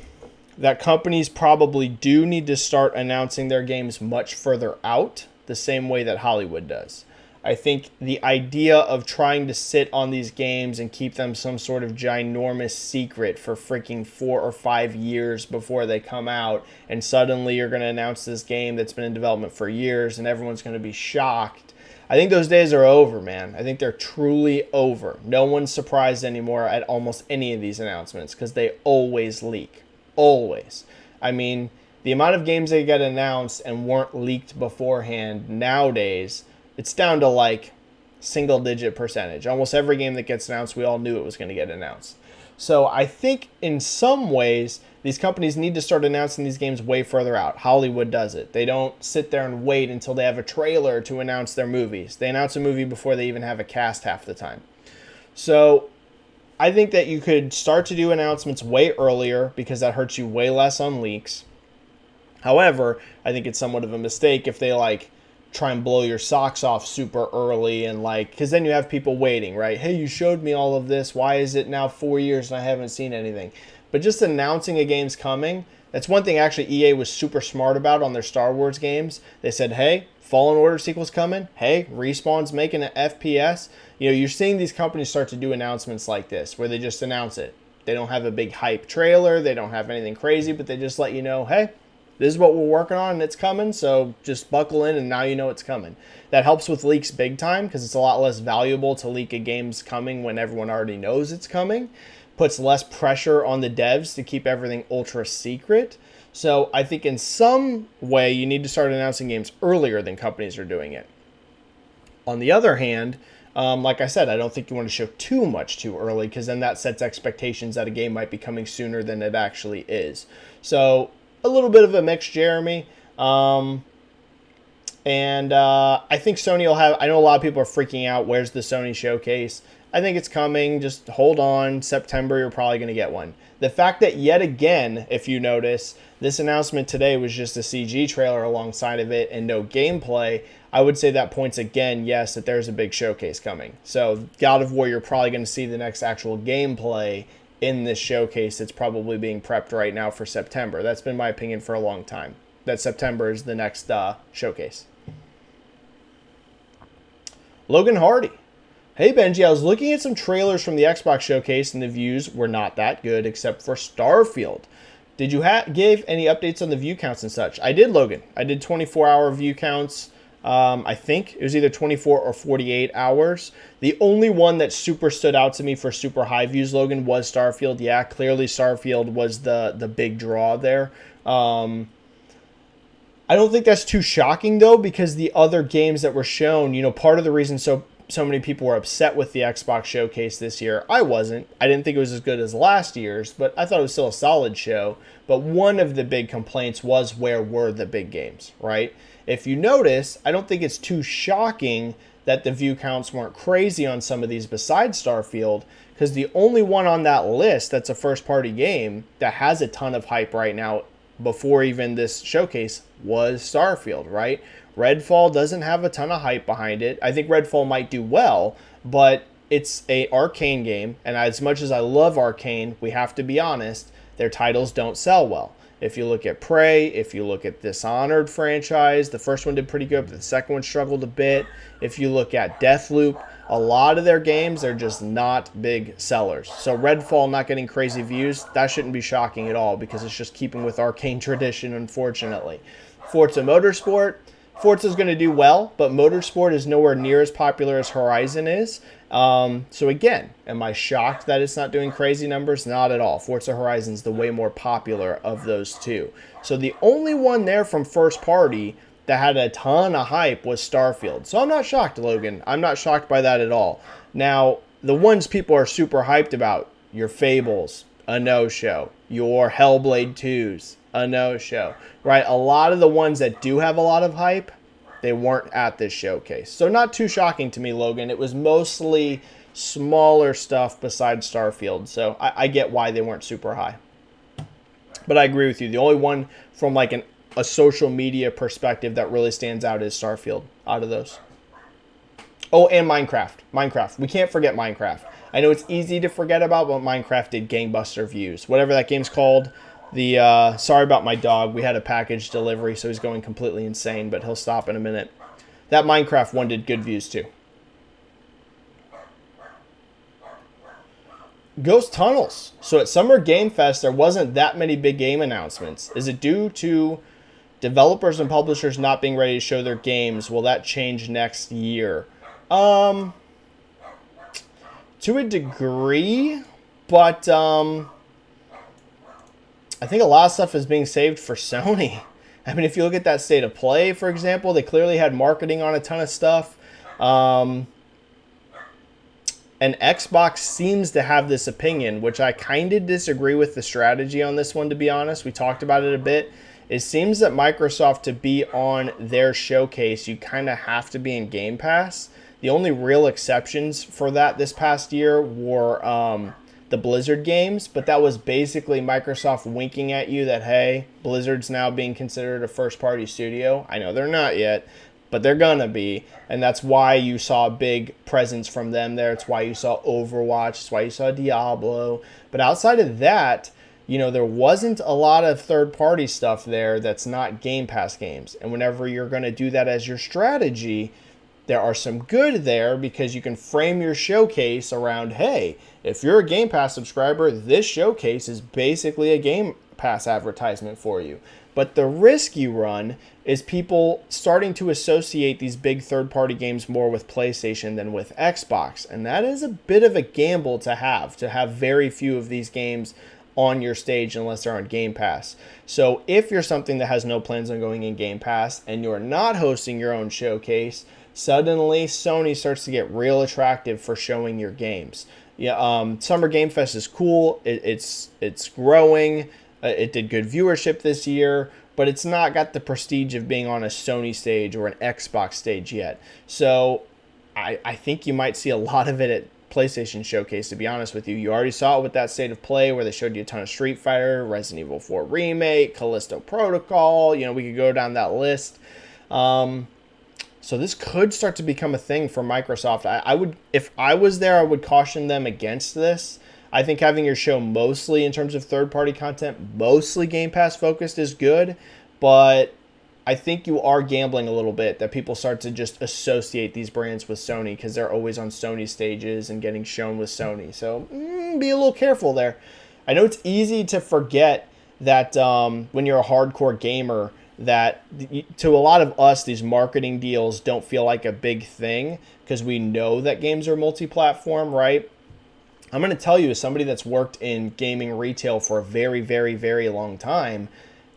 that companies probably do need to start announcing their games much further out, the same way that Hollywood does. I think the idea of trying to sit on these games and keep them some sort of ginormous secret for freaking 4 or 5 years before they come out, and suddenly you're going to announce this game that's been in development for years and everyone's going to be shocked. I think those days are over, man. I think they're truly over. No one's surprised anymore at almost any of these announcements because they always leak. Always. I mean, the amount of games that get announced and weren't leaked beforehand nowadays, it's down to single-digit percentage. Almost every game that gets announced, we all knew it was going to get announced. So I think in some ways, these companies need to start announcing these games way further out. Hollywood does it. They don't sit there and wait until they have a trailer to announce their movies. They announce a movie before they even have a cast half the time. So I think that you could start to do announcements way earlier because that hurts you way less on leaks. However, I think it's somewhat of a mistake if they try and blow your socks off super early and because then you have people waiting, right? Hey, you showed me all of this. Why is it now 4 years and I haven't seen anything? But just announcing a game's coming, that's one thing actually EA was super smart about on their Star Wars games. They said, hey, Fallen Order sequel's coming. Hey, Respawn's making an FPS. You're seeing these companies start to do announcements like this where they just announce it. They don't have a big hype trailer. They don't have anything crazy, but they just let you know, hey, this is what we're working on and it's coming, so just buckle in and now you know it's coming. That helps with leaks big time because it's a lot less valuable to leak a game's coming when everyone already knows it's coming. Puts less pressure on the devs to keep everything ultra secret. So I think in some way you need to start announcing games earlier than companies are doing it. On the other hand, Like I said, I don't think you want to show too much too early, because then that sets expectations that a game might be coming sooner than it actually is. So a little bit of a mix, Jeremy. I think Sony will have, I know a lot of people are freaking out, where's the Sony showcase? I think it's coming. Just hold on. September, you're probably going to get one. The fact that yet again, if you notice, this announcement today was just a CG trailer alongside of it and no gameplay, I would say that points again, yes, that there's a big showcase coming. So God of War, you're probably going to see the next actual gameplay in this showcase that's probably being prepped right now for September. That's been my opinion for a long time, that September is the next showcase. Logan Hardy. Hey Benji, I was looking at some trailers from the Xbox showcase and the views were not that good except for Starfield. Did you give any updates on the view counts and such? I did, Logan. I did 24-hour view counts. I think it was either 24 or 48 hours. The only one that super stood out to me for super high views, Logan, was Starfield. Yeah, clearly Starfield was the big draw there. I don't think that's too shocking, though, because the other games that were shown, you know, part of the reason so many people were upset with the Xbox showcase this year, I wasn't. I didn't think it was as good as last year's, but I thought it was still a solid show. But one of the big complaints was, where were the big games, right? If you notice, I don't think it's too shocking that the view counts weren't crazy on some of these besides Starfield, because the only one on that list that's a first-party game that has a ton of hype right now before even this showcase was Starfield, right? Redfall doesn't have a ton of hype behind it. I think Redfall might do well, but it's a Arcane game, and as much as I love Arcane, we have to be honest, their titles don't sell well. If you look at Prey, if you look at Dishonored franchise, the first one did pretty good, but the second one struggled a bit. If you look at Deathloop, a lot of their games are just not big sellers. So Redfall not getting crazy views, that shouldn't be shocking at all, because it's just keeping with Arcane tradition, unfortunately. Forza Motorsport, Forza's going to do well, but Motorsport is nowhere near as popular as Horizon is. So again, am I shocked that it's not doing crazy numbers? Not at all. Forza Horizon's the way more popular of those two. So the only one there from first party that had a ton of hype was Starfield. So I'm not shocked, Logan. I'm not shocked by that at all. Now, the ones people are super hyped about, your Fables, a no-show. Your Hellblade 2s, a no-show. Right? A lot of the ones that do have a lot of hype, they weren't at this showcase. So not too shocking to me, Logan. It was mostly smaller stuff besides Starfield. So I get why they weren't super high. But I agree with you. The only one from like a social media perspective that really stands out is Starfield out of those. Oh, and Minecraft. Minecraft. We can't forget Minecraft. I know it's easy to forget about, but Minecraft did gangbuster views. Whatever that game's called. Sorry about my dog. We had a package delivery, so he's going completely insane, but he'll stop in a minute. That Minecraft one did good views too. Ghost Tunnels. So at Summer Game Fest, there wasn't that many big game announcements. Is it due to developers and publishers not being ready to show their games? Will that change next year? To a degree, but I think a lot of stuff is being saved for Sony. I mean, if you look at that State of Play, for example, they clearly had marketing on a ton of stuff. And Xbox seems to have this opinion, which I kind of disagree with the strategy on this one, to be honest. We talked about it a bit. It seems that Microsoft, to be on their showcase, you kind of have to be in Game Pass. The only real exceptions for that this past year were the Blizzard games, but that was basically Microsoft winking at you that, hey, Blizzard's now being considered a first-party studio. I know they're not yet, but they're gonna be, and that's why you saw a big presence from them there. It's why you saw Overwatch. It's why you saw Diablo. But outside of that, you know, there wasn't a lot of third-party stuff there that's not Game Pass games. And whenever you're going to do that as your strategy, there are some good there because you can frame your showcase around, hey, if you're a Game Pass subscriber, this showcase is basically a Game Pass advertisement for you. But the risk you run is people starting to associate these big third-party games more with PlayStation than with Xbox. And that is a bit of a gamble to have very few of these games on your stage unless they're on Game Pass. So if you're something that has no plans on going in Game Pass and you're not hosting your own showcase, suddenly Sony starts to get real attractive for showing your games. Yeah, Summer Game Fest is cool. It's growing. It did good viewership this year, but it's not got the prestige of being on a Sony stage or an Xbox stage yet. So I think you might see a lot of it at PlayStation Showcase, to be honest with you. You already saw it with that State of Play where they showed you a ton of Street Fighter, Resident Evil 4 Remake, Callisto Protocol. You know, we could go down that list. So this could start to become a thing for Microsoft. I would, if I was there, I would caution them against this. I think having your show mostly, in terms of third-party content, mostly Game Pass focused is good, but I think you are gambling a little bit that people start to just associate these brands with Sony because they're always on Sony stages and getting shown with Sony. So be a little careful there. I know it's easy to forget that when you're a hardcore gamer, that to a lot of us, these marketing deals don't feel like a big thing because we know that games are multi-platform, right? I'm going to tell you, as somebody that's worked in gaming retail for a very, very, very long time,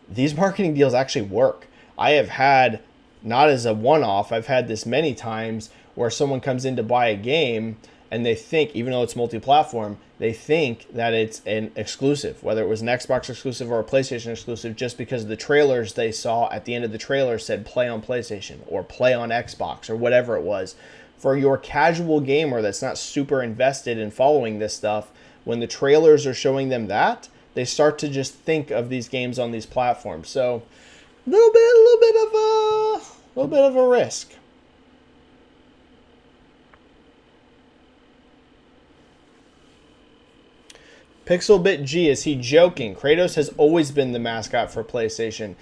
these marketing deals actually work. I have had, not as a one-off, I've had this many times where someone comes in to buy a game and they think, even though it's multi-platform, they think that it's an exclusive, whether it was an Xbox exclusive or a PlayStation exclusive, just because the trailers they saw at the end of the trailer said play on PlayStation or play on Xbox or whatever it was. For your casual gamer that's not super invested in following this stuff, when the trailers are showing them that, they start to just think of these games on these platforms. So a little bit of a risk. Pixelbit G, is he joking? Kratos has always been the mascot for PlayStation.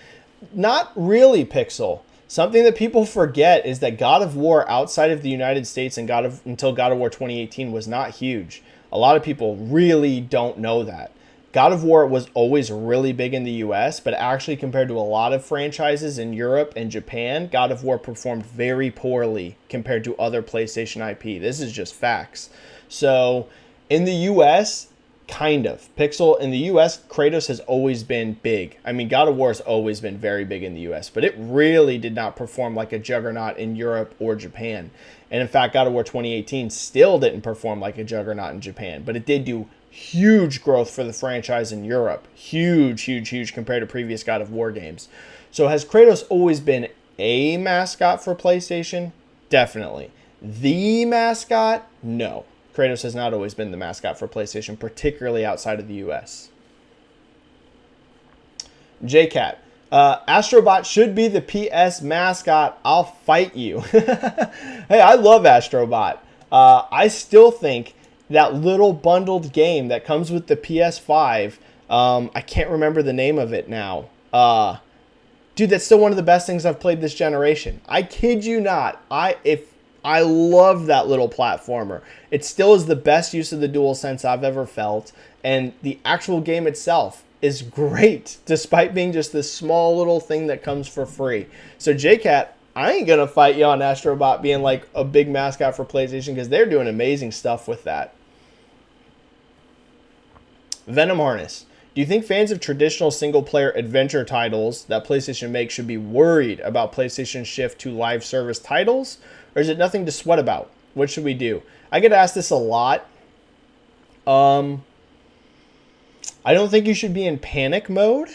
Not really, Pixel. Something that people forget is that God of War outside of the United States and until God of War 2018 was not huge. A lot of people really don't know that. God of War was always really big in the US, but actually compared to a lot of franchises in Europe and Japan, God of War performed very poorly compared to other PlayStation IP. This is just facts. So in the US, kind of. Pixel, in the US, Kratos has always been big. I mean, God of War has always been very big in the US, but it really did not perform like a juggernaut in Europe or Japan. And in fact, God of War 2018 still didn't perform like a juggernaut in Japan, but it did do huge growth for the franchise in Europe. Huge, huge, huge compared to previous God of War games. So has Kratos always been a mascot for PlayStation? Definitely. The mascot? No. Kratos has not always been the mascot for PlayStation, particularly outside of the US. JCat. Astrobot should be the PS mascot. I'll fight you. Hey, I love Astrobot. I still think that little bundled game that comes with the PS5, I can't remember the name of it now. Dude, that's still one of the best things I've played this generation. I kid you not. I love that little platformer. It still is the best use of the DualSense I've ever felt, and the actual game itself is great, despite being just this small little thing that comes for free. So JCat, I ain't gonna fight you on Astrobot being like a big mascot for PlayStation because they're doing amazing stuff with that. Venom Harness. Do you think fans of traditional single-player adventure titles that PlayStation makes should be worried about PlayStation's shift to live service titles? Or is it nothing to sweat about? What should we do? I get asked this a lot. I don't think you should be in panic mode,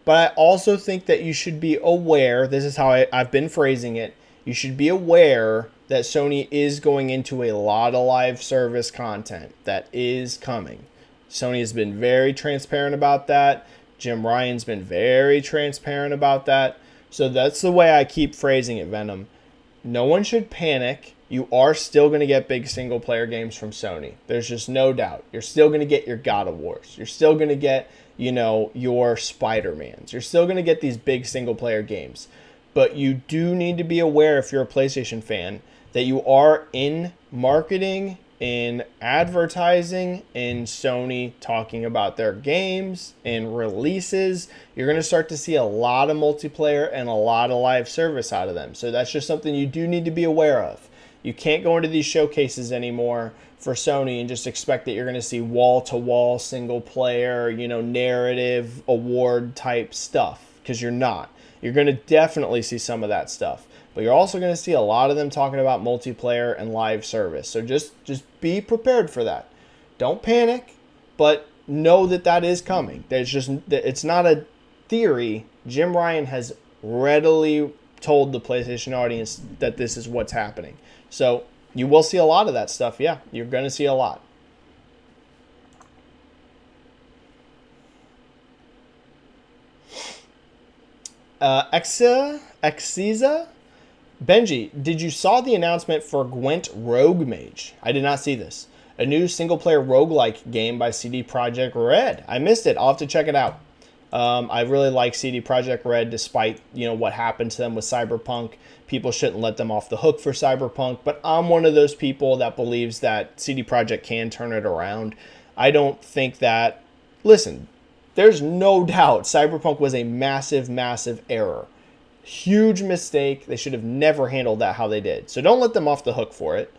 but I also think that you should be aware, this is how I've been phrasing it, you should be aware that Sony is going into a lot of live service content that is coming. Sony has been very transparent about that. Jim Ryan's been very transparent about that. So that's the way I keep phrasing it, Venom. No one should panic. You are still going to get big single-player games from Sony. There's just no doubt. You're still going to get your God of Wars. You're still going to get, your Spider-Mans. You're still going to get these big single-player games. But you do need to be aware, if you're a PlayStation fan, that you are in marketing, in advertising, in Sony talking about their games, in releases. You're going to start to see a lot of multiplayer and a lot of live service out of them. So that's just something you do need to be aware of. You can't go into these showcases anymore for Sony and just expect that you're going to see wall-to-wall single player, narrative award type stuff, because you're not. You're going to definitely see some of that stuff. But you're also going to see a lot of them talking about multiplayer and live service. So just be prepared for that. Don't panic, but know that that is coming. It's not a theory. Jim Ryan has readily told the PlayStation audience that this is what's happening. So you will see a lot of that stuff. Yeah, you're going to see a lot. Exiza? Benji, did you saw the announcement for Gwent Rogue Mage? I did not see this. A new single-player roguelike game by CD Projekt Red. I missed it. I'll have to check it out. I really like CD Projekt Red, despite what happened to them with Cyberpunk. People shouldn't let them off the hook for Cyberpunk, but I'm one of those people that believes that CD Projekt can turn it around. I don't think that... Listen, there's no doubt Cyberpunk was a massive, massive error. Huge mistake. They should have never handled that how they did. So don't let them off the hook for it.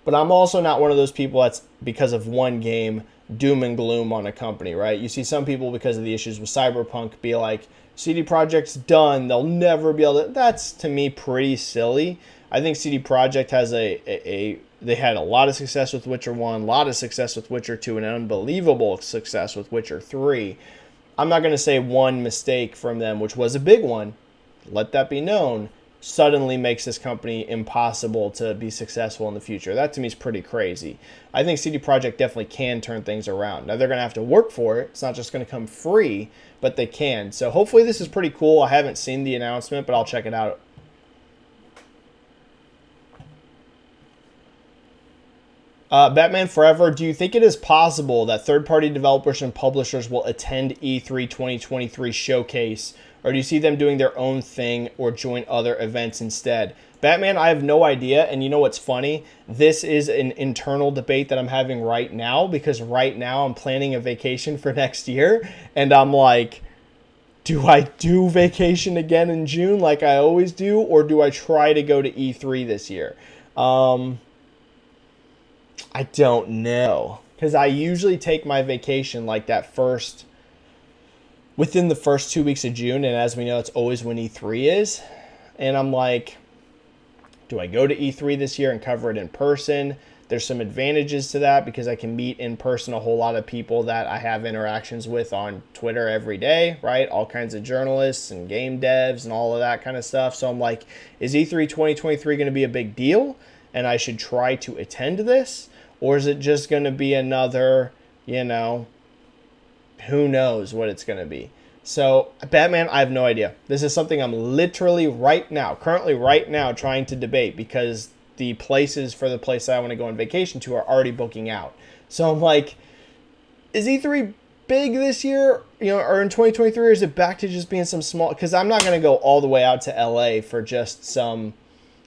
But I'm also not one of those people that's, because of one game, doom and gloom on a company, right? You see some people, because of the issues with Cyberpunk, be like, CD Projekt's done. They'll never be able to... That's, to me, pretty silly. I think CD Projekt has they had a lot of success with Witcher 1, a lot of success with Witcher 2, and an unbelievable success with Witcher 3. I'm not going to say one mistake from them, which was a big one, let that be known, suddenly makes this company impossible to be successful in the future. That to me is pretty crazy. I think CD Projekt definitely can turn things around. Now they're going to have to work for it. It's not just going to come free, but they can. So hopefully this is pretty cool. I haven't seen the announcement, but I'll check it out. Batman Forever, do you think it is possible that third-party developers and publishers will attend E3 2023 showcase, or do you see them doing their own thing or join other events instead? Batman, I have no idea, and you know what's funny? This is an internal debate that I'm having right now, because right now I'm planning a vacation for next year, and I'm like, do I do vacation again in June like I always do, or do I try to go to E3 this year? I don't know, because I usually take my vacation like that within the first 2 weeks of June, and as we know, it's always when E3 is, and I'm like, do I go to E3 this year and cover it in person? There's some advantages to that, because I can meet in person a whole lot of people that I have interactions with on Twitter every day, right? All kinds of journalists and game devs and all of that kind of stuff. So I'm like, is E3 2023 going to be a big deal, and I should try to attend this? Or is it just going to be another, who knows what it's going to be? So, Batman, I have no idea. This is something I'm literally currently right now, trying to debate, because the places for the place that I want to go on vacation to are already booking out. So I'm like, is E3 big this year, or in 2023, or is it back to just being some small? Because I'm not going to go all the way out to LA for just some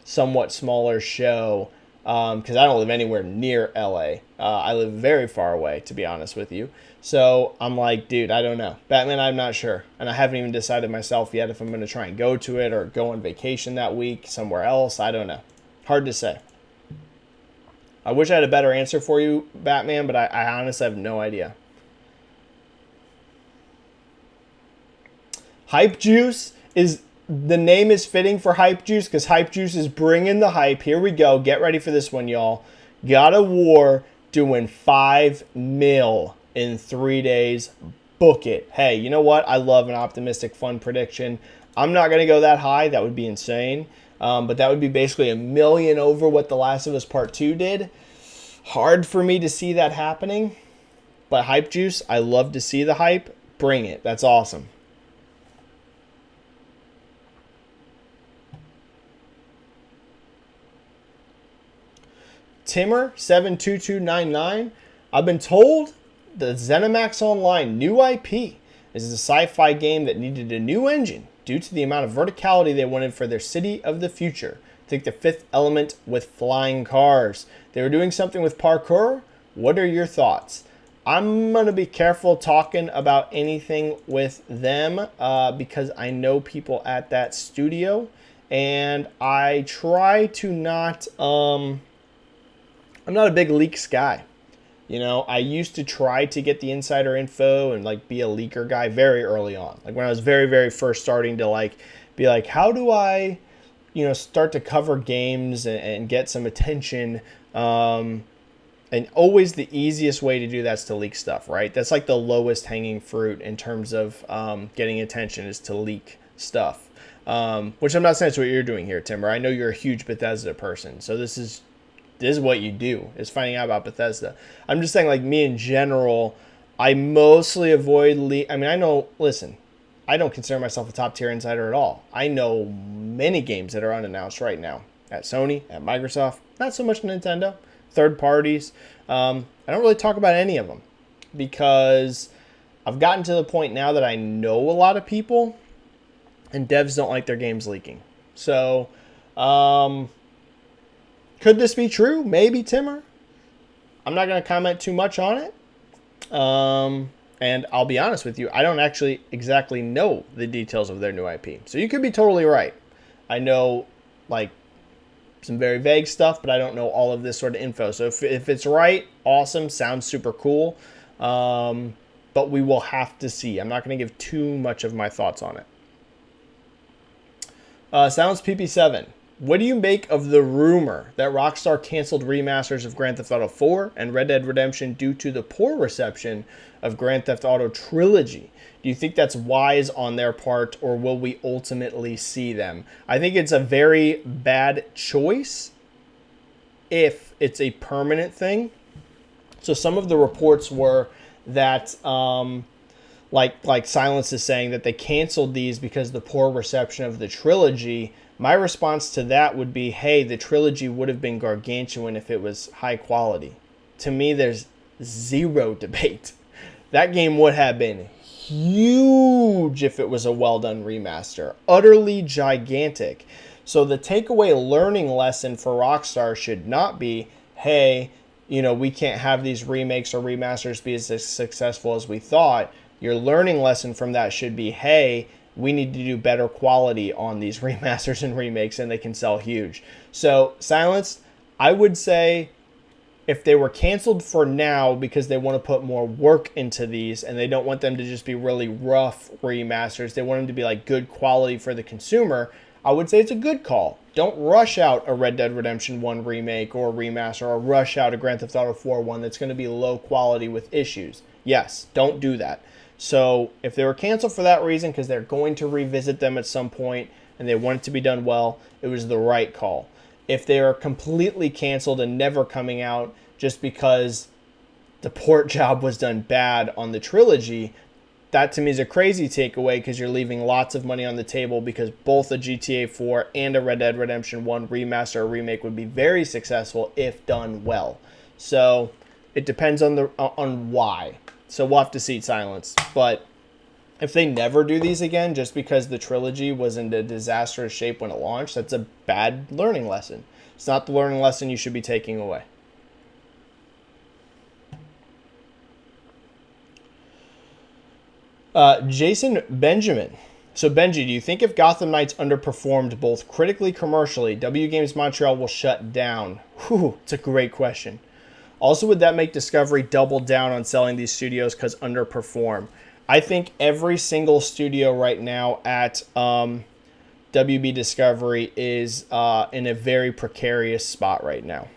somewhat smaller show. Because I don't live anywhere near LA. I live very far away, to be honest with you. So I'm like, dude, I don't know. Batman, I'm not sure. And I haven't even decided myself yet if I'm going to try and go to it or go on vacation that week somewhere else. I don't know. Hard to say. I wish I had a better answer for you, Batman, but I honestly have no idea. Hype Juice is... The name is fitting for Hype Juice, because Hype Juice is bringing the hype. Here we go. Get ready for this one, y'all. God of War doing 5 mil in 3 days. Book it. Hey, you know what? I love an optimistic, fun prediction. I'm not going to go that high. That would be insane. But that would be basically $1 million over what The Last of Us Part 2 did. Hard for me to see that happening. But Hype Juice, I love to see the hype. Bring it. That's awesome. Timmer72299, I've been told the Zenimax Online new IP is a sci-fi game that needed a new engine due to the amount of verticality they wanted for their City of the Future. Think the Fifth Element with flying cars. They were doing something with parkour. What are your thoughts? I'm going to be careful talking about anything with them because I know people at that studio, and I try to not... I'm not a big leaks guy. You know, I used to try to get the insider info and like be a leaker guy very early on. Like when I was very, very first starting to like be like, how do I, you know, start to cover games and get some attention? And always the easiest way to do that is to leak stuff, right? That's like the lowest hanging fruit in terms of getting attention, is to leak stuff. Which I'm not saying that's what you're doing here, Timber. I know you're a huge Bethesda person, so this is what you do, is finding out about Bethesda. I'm just saying, like, me in general, I mostly avoid I mean, I know, listen, I don't consider myself a top tier insider at all. I know many games that are unannounced right now at Sony, at Microsoft, not so much Nintendo, third parties. I don't really talk about any of them because I've gotten to the point now that I know a lot of people, and devs don't like their games leaking. So, could this be true? Maybe, Timmer. I'm not going to comment too much on it. And I'll be honest with you, I don't actually exactly know the details of their new IP. So you could be totally right. I know, like, some very vague stuff, but I don't know all of this sort of info. So if it's right, awesome, sounds super cool. But we will have to see. I'm not going to give too much of my thoughts on it. Sounds PP7. What do you make of the rumor that Rockstar canceled remasters of Grand Theft Auto 4 and Red Dead Redemption due to the poor reception of Grand Theft Auto Trilogy? Do you think that's wise on their part, or will we ultimately see them? I think it's a very bad choice if it's a permanent thing. So some of the reports were that, like Silence is saying, that they canceled these because of the poor reception of the trilogy. My response to that would be, hey, the trilogy would have been gargantuan if it was high quality. To me, there's zero debate. That game would have been huge if it was a well-done remaster. Utterly gigantic. So the takeaway learning lesson for Rockstar should not be, hey, you know, we can't have these remakes or remasters be as successful as we thought. Your learning lesson from that should be, hey, we need to do better quality on these remasters and remakes, and they can sell huge. So, Silence, I would say if they were canceled for now because they want to put more work into these and they don't want them to just be really rough remasters, they want them to be like good quality for the consumer, I would say it's a good call. Don't rush out a Red Dead Redemption 1 remake or a remaster, or rush out a Grand Theft Auto 4 one that's going to be low quality with issues. Yes, don't do that. So if they were canceled for that reason, because they're going to revisit them at some point and they want it to be done well, it was the right call. If they are completely canceled and never coming out just because the port job was done bad on the trilogy, that to me is a crazy takeaway, because you're leaving lots of money on the table, because both a GTA 4 and a Red Dead Redemption 1 remaster or remake would be very successful if done well. So it depends on why. So we'll have to see, Silence. But if they never do these again just because the trilogy was in a disastrous shape when it launched, that's a bad learning lesson. It's not the learning lesson you should be taking away. Jason Benjamin. So, Benji, do you think if Gotham Knights underperformed both critically, commercially, W Games Montreal will shut down? Whew, it's a great question. Also, would that make Discovery double down on selling these studios because underperform? I think every single studio right now at WB Discovery is in a very precarious spot right now.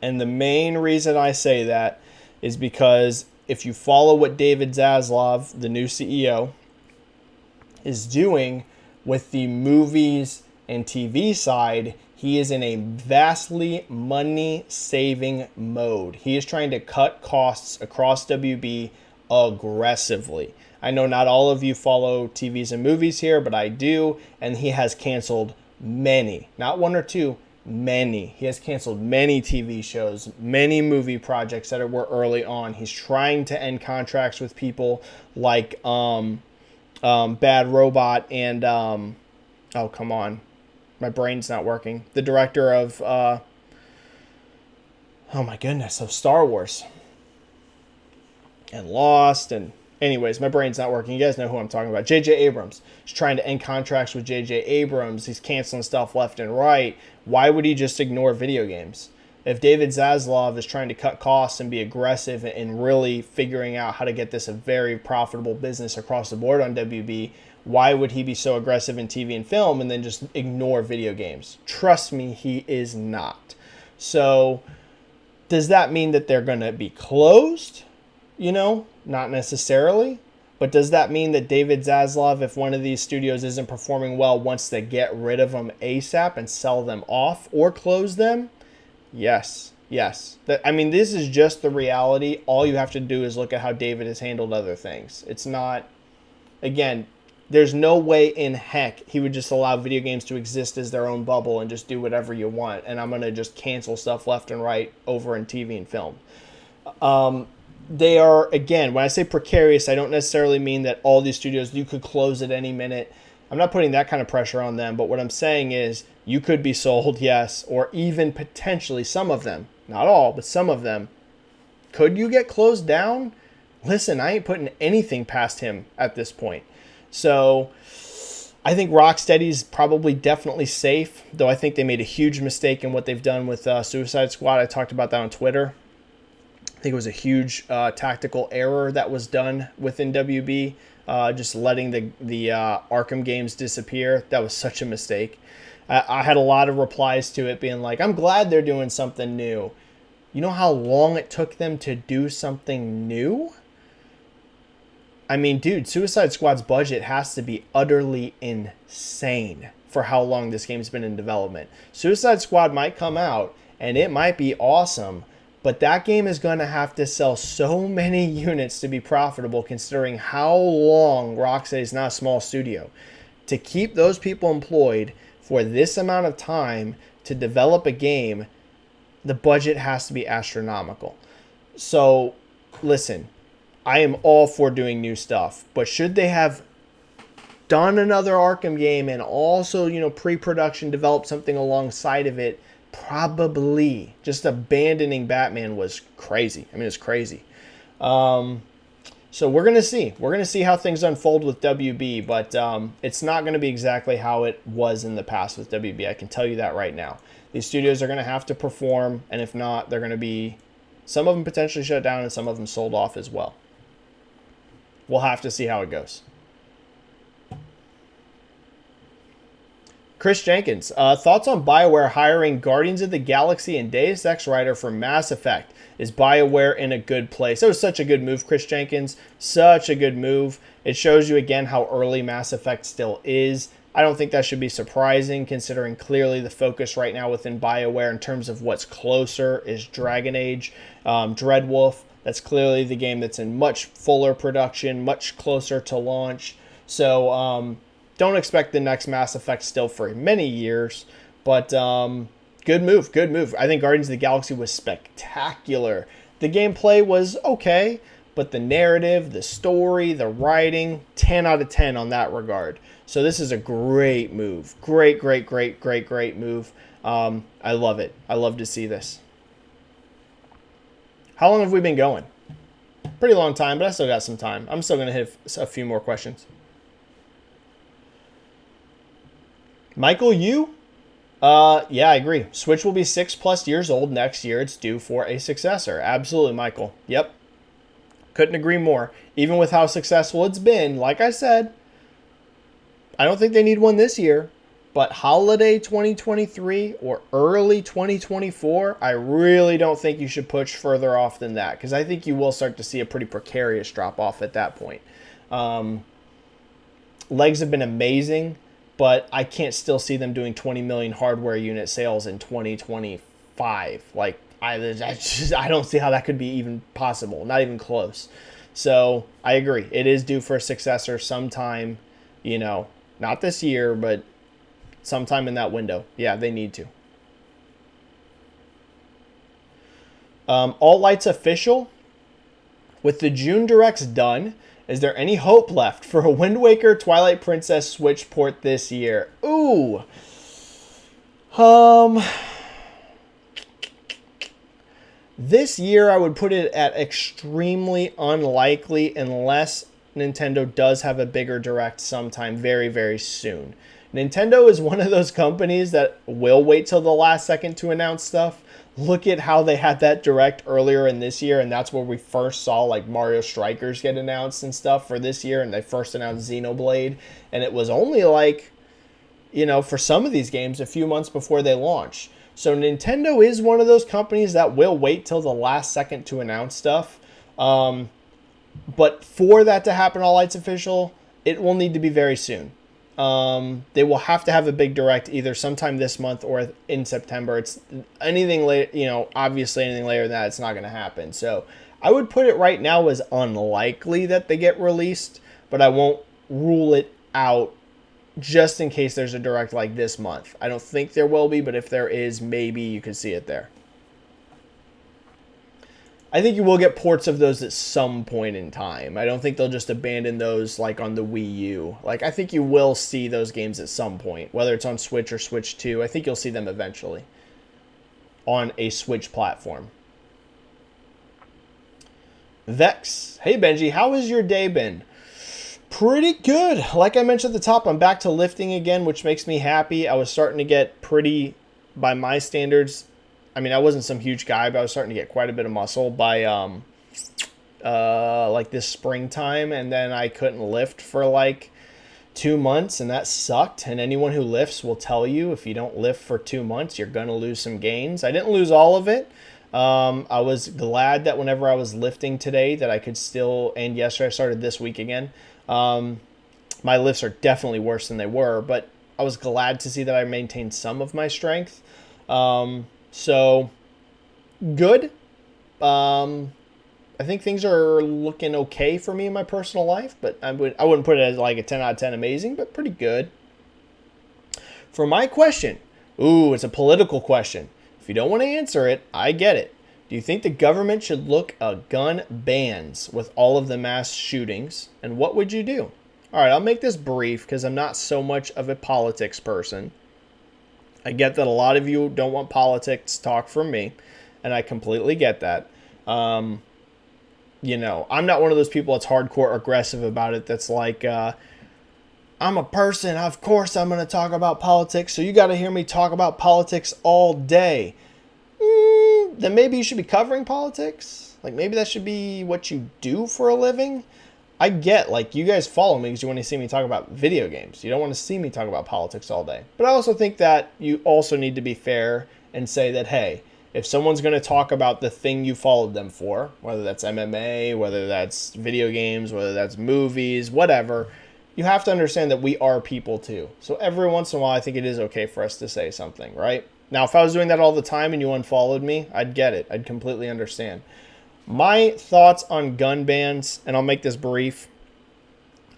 And the main reason I say that is because if you follow what David Zaslav, the new CEO, is doing with the movies and TV side, he is in a vastly money-saving mode. He is trying to cut costs across WB aggressively. I know not all of you follow TVs and movies here, but I do, and he has canceled many, not one or two, many. He has canceled many TV shows, many movie projects that were early on. He's trying to end contracts with people like Bad Robot and, oh, come on. My brain's not working. The director of, oh my goodness, of Star Wars. And Lost, and anyways, my brain's not working. You guys know who I'm talking about. J.J. Abrams. He's trying to end contracts with J.J. Abrams. He's canceling stuff left and right. Why would he just ignore video games? if David Zaslav is trying to cut costs and be aggressive and really figuring out how to get this a very profitable business across the board on WB, why would he be so aggressive in TV and film and then just ignore video games? Trust me, he is not. So does that mean that they're going to be closed? Not necessarily. But does that mean that David Zaslav, if one of these studios isn't performing well, wants to get rid of them ASAP and sell them off or close them? Yes. This is just the reality. All you have to do is look at how David has handled other things. It's not, again, there's no way in heck he would just allow video games to exist as their own bubble and just do whatever you want. And I'm going to just cancel stuff left and right over in TV and film. They are, again, when I say precarious, I don't necessarily mean that all these studios, you could close at any minute. I'm not putting that kind of pressure on them, but what I'm saying is you could be sold, yes, or even potentially some of them, not all, but some of them. Could you get closed down? Listen, I ain't putting anything past him at this point. So I think Rocksteady's probably definitely safe, though I think they made a huge mistake in what they've done with Suicide Squad. I talked about that on Twitter. I think it was a huge tactical error that was done within WB, just letting the Arkham games disappear. That was such a mistake. I had a lot of replies to it being like, I'm glad they're doing something new. You know how long it took them to do something new? I mean, dude, Suicide Squad's budget has to be utterly insane for how long this game's been in development. Suicide Squad might come out, and it might be awesome, but that game is going to have to sell so many units to be profitable, considering how long Rocksteady is not a small studio. To keep those people employed for this amount of time to develop a game, the budget has to be astronomical. So, listen, I am all for doing new stuff, but should they have done another Arkham game and also, pre-production develop something alongside of it? Probably. Just abandoning Batman was crazy. It's crazy. So we're going to see. We're going to see how things unfold with WB, but it's not going to be exactly how it was in the past with WB. I can tell you that right now. These studios are going to have to perform, and if not, they're going to be, some of them potentially shut down and some of them sold off as well. We'll have to see how it goes. Chris Jenkins, thoughts on BioWare hiring Guardians of the Galaxy and Deus Ex writer for Mass Effect? Is BioWare in a good place? That was such a good move, Chris Jenkins. Such a good move. It shows you again how early Mass Effect still is. I don't think that should be surprising, considering clearly the focus right now within BioWare in terms of what's closer is Dragon Age, Dreadwolf. That's clearly the game that's in much fuller production, much closer to launch. So don't expect the next Mass Effect still for many years. But good move, good move. I think Guardians of the Galaxy was spectacular. The gameplay was okay, but the narrative, the story, the writing, 10 out of 10 on that regard. So this is a great move. Great move. I love it. I love to see this. How long have we been going? Pretty long time, but I still got some time. I'm still going to hit a few more questions. Michael, you? Yeah, I agree. Switch will be 6+ years old next year. It's due for a successor. Absolutely, Michael. Yep. Couldn't agree more. Even with how successful it's been, like I said, I don't think they need one this year. But holiday 2023 or early 2024, I really don't think you should push further off than that, because I think you will start to see a pretty precarious drop-off at that point. Legs have been amazing, but I can't still see them doing 20 million hardware unit sales in 2025. Like, I don't see how that could be even possible, not even close. So I agree. It is due for a successor sometime, not this year, but sometime in that window. Yeah, they need to. All Lights official. With the June Directs done, is there any hope left for a Wind Waker Twilight Princess Switch port this year? Ooh. This year I would put it at extremely unlikely unless Nintendo does have a bigger Direct sometime very, very soon. Nintendo is one of those companies that will wait till the last second to announce stuff. Look at how they had that direct earlier in this year, and that's where we first saw like Mario Strikers get announced and stuff for this year, and they first announced Xenoblade, and it was only like, for some of these games a few months before they launch. So Nintendo is one of those companies that will wait till the last second to announce stuff. But for that to happen, All Light's official, it will need to be very soon. They will have to have a big direct either sometime this month or in September. It's anything late, obviously anything later than that, it's not going to happen. So I would put it right now as unlikely that they get released, but I won't rule it out just in case there's a direct like this month. I don't think there will be, but if there is, maybe you could see it there. I think you will get ports of those at some point in time. I don't think they'll just abandon those like on the Wii U. Like, I think you will see those games at some point, whether it's on Switch or Switch 2. I think you'll see them eventually on a Switch platform. Vex. Hey, Benji, how has your day been? Pretty good. Like I mentioned at the top, I'm back to lifting again, which makes me happy. I was starting to get pretty, by my standards, I mean, I wasn't some huge guy, but I was starting to get quite a bit of muscle by like this springtime, and then I couldn't lift for like 2 months, and that sucked. And anyone who lifts will tell you if you don't lift for 2 months, you're going to lose some gains. I didn't lose all of it. I was glad that whenever I was lifting today that I could still, and yesterday I started this week again. My lifts are definitely worse than they were, but I was glad to see that I maintained some of my strength. So good. I think things are looking okay for me in my personal life, but I wouldn't put it as like a 10 out of 10 amazing, but pretty good. For my question, it's a political question. If you don't want to answer it, I get it. Do you think the government should look at gun bans with all of the mass shootings? And what would you do? All right, I'll make this brief because I'm not so much of a politics person. I get that a lot of you don't want politics talk from me, and I completely get that. I'm not one of those people that's hardcore aggressive about it. That's like, I'm a person, of course I'm going to talk about politics, so you got to hear me talk about politics all day. Then maybe you should be covering politics. Like, maybe that should be what you do for a living. I get, like, you guys follow me because you want to see me talk about video games. You don't want to see me talk about politics all day. But I also think that you also need to be fair and say that, hey, if someone's going to talk about the thing you followed them for, whether that's MMA, whether that's video games, whether that's movies, whatever, you have to understand that we are people too. So every once in a while, I think it is okay for us to say something, right? Now, if I was doing that all the time and you unfollowed me, I'd get it. I'd completely understand. My thoughts on gun bans, and I'll make this brief.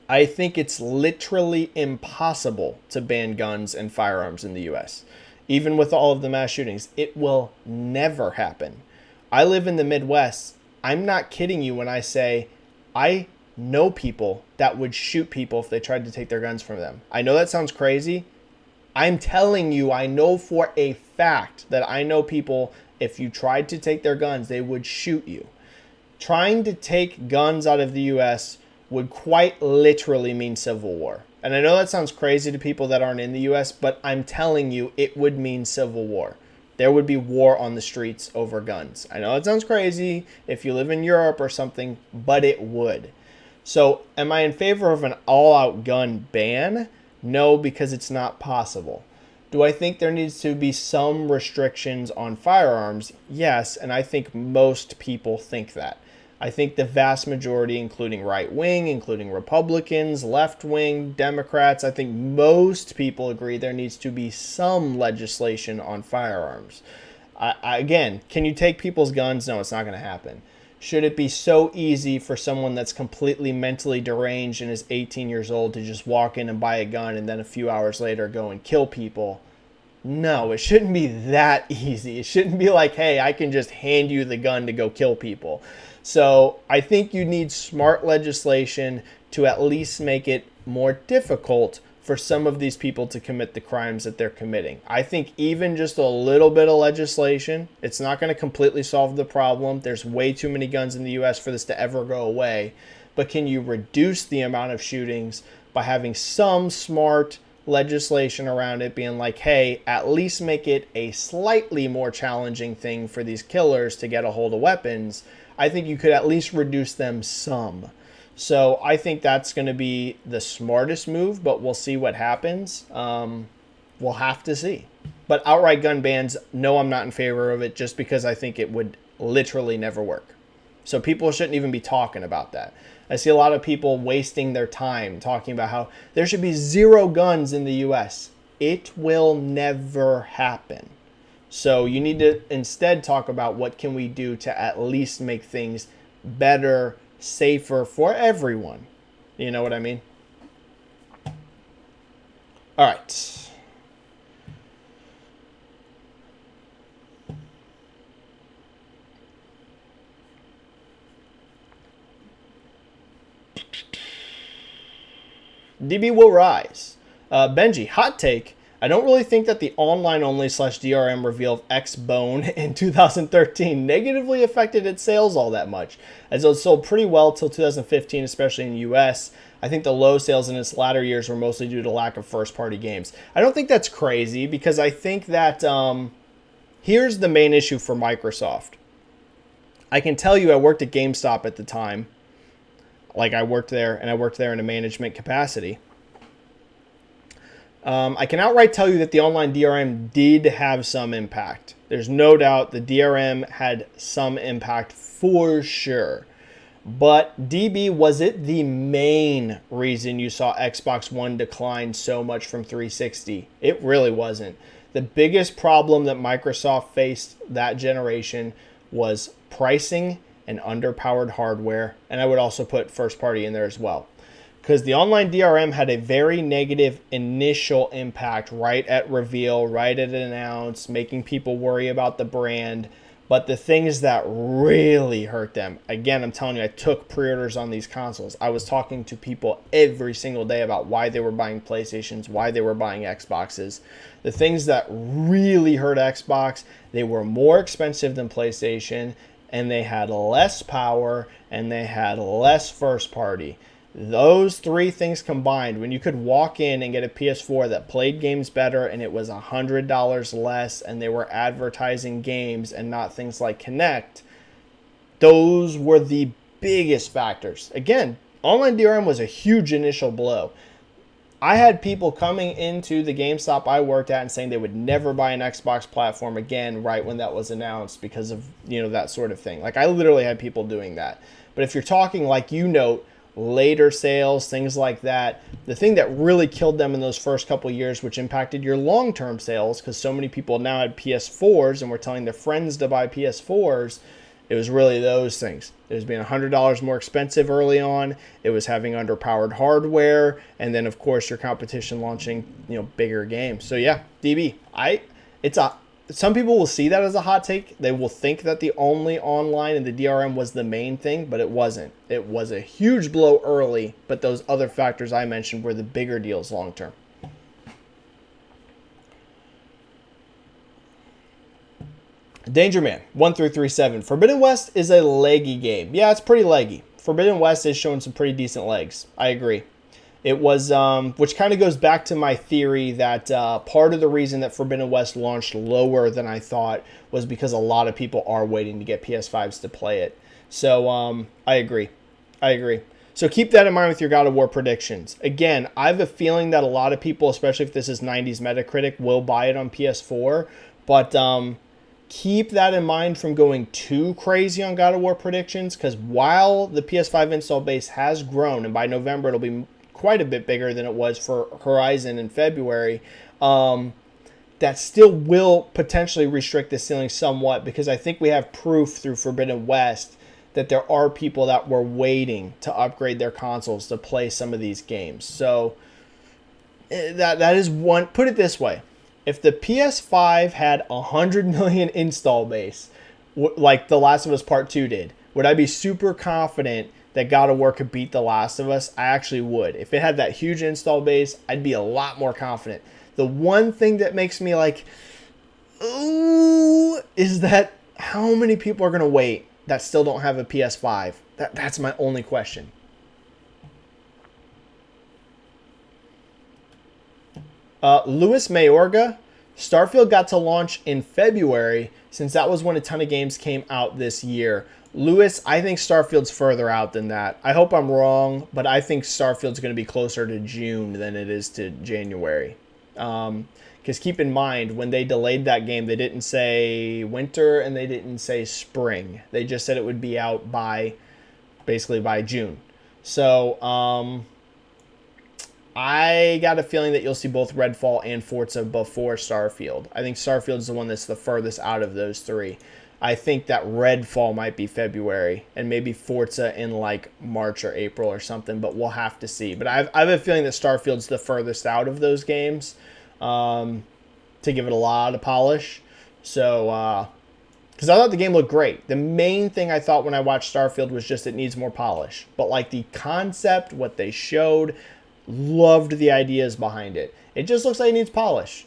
I think it's literally impossible to ban guns and firearms in the U.S. Even with all of the mass shootings, it will never happen. I live in the Midwest. I'm not kidding you when I say I know people that would shoot people if they tried to take their guns from them. I know that sounds crazy. I'm telling you, I know for a fact that I know people, if you tried to take their guns, they would shoot you. Trying to take guns out of the U.S. would quite literally mean civil war. And I know that sounds crazy to people that aren't in the U.S., but I'm telling you, it would mean civil war. There would be war on the streets over guns. I know it sounds crazy if you live in Europe or something, but it would. So am I in favor of an all-out gun ban? No, because it's not possible. Do I think there needs to be some restrictions on firearms? Yes, and I think most people think that. I think the vast majority, including right-wing, including Republicans, left-wing, Democrats, I think most people agree there needs to be some legislation on firearms. Again, can you take people's guns? No, it's not going to happen. Should it be so easy for someone that's completely mentally deranged and is 18 years old to just walk in and buy a gun and then a few hours later go and kill people? No, it shouldn't be that easy. It shouldn't be like, hey, I can just hand you the gun to go kill people. So I think you need smart legislation to at least make it more difficult for some of these people to commit the crimes that they're committing. I think even just a little bit of legislation, it's not going to completely solve the problem. There's way too many guns in the U.S. for this to ever go away. But can you reduce the amount of shootings by having some smart legislation around it being like, hey, at least make it a slightly more challenging thing for these killers to get a hold of weapons, I think you could at least reduce them some. So I think that's going to be the smartest move, but we'll see what happens. We'll have to see. But outright gun bans, no, I'm not in favor of it, just because I think it would literally never work. So people shouldn't even be talking about that. I see a lot of people wasting their time talking about how there should be 0 guns in the US. It will never happen. So you need to instead talk about what can we do to at least make things better, safer for everyone. You know what I mean? All right. DB will rise. Benji, hot take. I don't really think that the online-only / DRM reveal of X-Bone in 2013 negatively affected its sales all that much, as it sold pretty well till 2015, especially in the US. I think the low sales in its latter years were mostly due to lack of first-party games. I don't think that's crazy, because I think that here's the main issue for Microsoft. I can tell you I worked at GameStop at the time. Like, I worked there, and I worked there in a management capacity. I can outright tell you that the online DRM did have some impact. There's no doubt the DRM had some impact for sure. But DB, was it the main reason you saw Xbox One decline so much from 360? It really wasn't. The biggest problem that Microsoft faced that generation was pricing and underpowered hardware, and I would also put first party in there as well. Because the online DRM had a very negative initial impact right at reveal, right at announce, making people worry about the brand. But the things that really hurt them, again, I'm telling you, I took pre-orders on these consoles. I was talking to people every single day about why they were buying PlayStations, why they were buying Xboxes. The things that really hurt Xbox, they were more expensive than PlayStation, and they had less power, and they had less first party. Those 3 things combined, when you could walk in and get a PS4 that played games better and it was $100 less and they were advertising games and not things like Kinect, those were the biggest factors. Again, online DRM was a huge initial blow. I had people coming into the GameStop I worked at and saying they would never buy an Xbox platform again right when that was announced because of, that sort of thing. Like, I literally had people doing that. But if you're talking like later sales, things like that, the thing that really killed them in those first couple of years, which impacted your long-term sales, because so many people now had PS4s and were telling their friends to buy PS4s, it was really those things. It was being $100 more expensive early on. It was having underpowered hardware, and then of course your competition launching, bigger games. So yeah, DB, some people will see that as a hot take. They will think that the only online and the DRM was the main thing, but it wasn't. It was a huge blow early, but those other factors I mentioned were the bigger deals long term. Danger Man 1337. Forbidden West is a leggy game. Yeah, it's pretty leggy. Forbidden West is showing some pretty decent legs. I agree. It was, which kind of goes back to my theory that part of the reason that Forbidden West launched lower than I thought was because a lot of people are waiting to get PS5s to play it. So I agree. So keep that in mind with your God of War predictions. Again, I have a feeling that a lot of people, especially if this is 90s Metacritic, will buy it on PS4. But keep that in mind from going too crazy on God of War predictions, because while the PS5 install base has grown, and by November it'll be quite a bit bigger than it was for Horizon in February, that still will potentially restrict the ceiling somewhat, because I think we have proof through Forbidden West that there are people that were waiting to upgrade their consoles to play some of these games. So that is one. Put it this way. If the PS5 had 100 million install base, like The Last of Us Part 2 did, would I be super confident that God of War could beat The Last of Us? I actually would. If it had that huge install base, I'd be a lot more confident. The one thing that makes me like, ooh, is that how many people are going to wait that still don't have a PS5? That's my only question. Luis Mayorga, Starfield got to launch in February since that was when a ton of games came out this year. Lewis, I think Starfield's further out than that. I hope I'm wrong, but I think Starfield's going to be closer to June than it is to January. Because keep in mind, when they delayed that game, they didn't say winter and they didn't say spring. They just said it would be out basically by June. So I got a feeling that you'll see both Redfall and Forza before Starfield. I think Starfield's the one that's the furthest out of those three. I think that Redfall might be February and maybe Forza in like March or April or something, but we'll have to see. But I have a feeling that Starfield's the furthest out of those games to give it a lot of polish. So, because I thought the game looked great. The main thing I thought when I watched Starfield was just it needs more polish. But like the concept, what they showed, loved the ideas behind it. It just looks like it needs polish.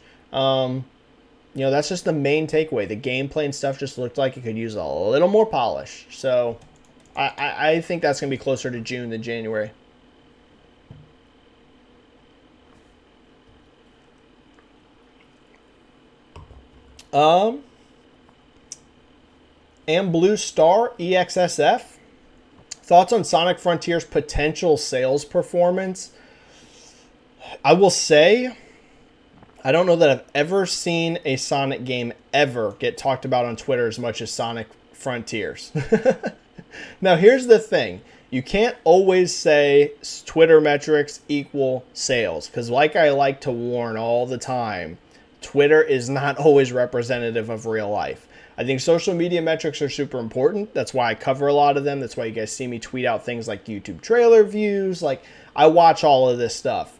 That's just the main takeaway. The gameplay and stuff just looked like it could use a little more polish. So I think that's going to be closer to June than January. And Blue Star EXSF. Thoughts on Sonic Frontier's potential sales performance? I will say, I don't know that I've ever seen a Sonic game ever get talked about on Twitter as much as Sonic Frontiers. Now, here's the thing. You can't always say Twitter metrics equal sales, because like I like to warn all the time, Twitter is not always representative of real life. I think social media metrics are super important. That's why I cover a lot of them. That's why you guys see me tweet out things like YouTube trailer views. Like, I watch all of this stuff.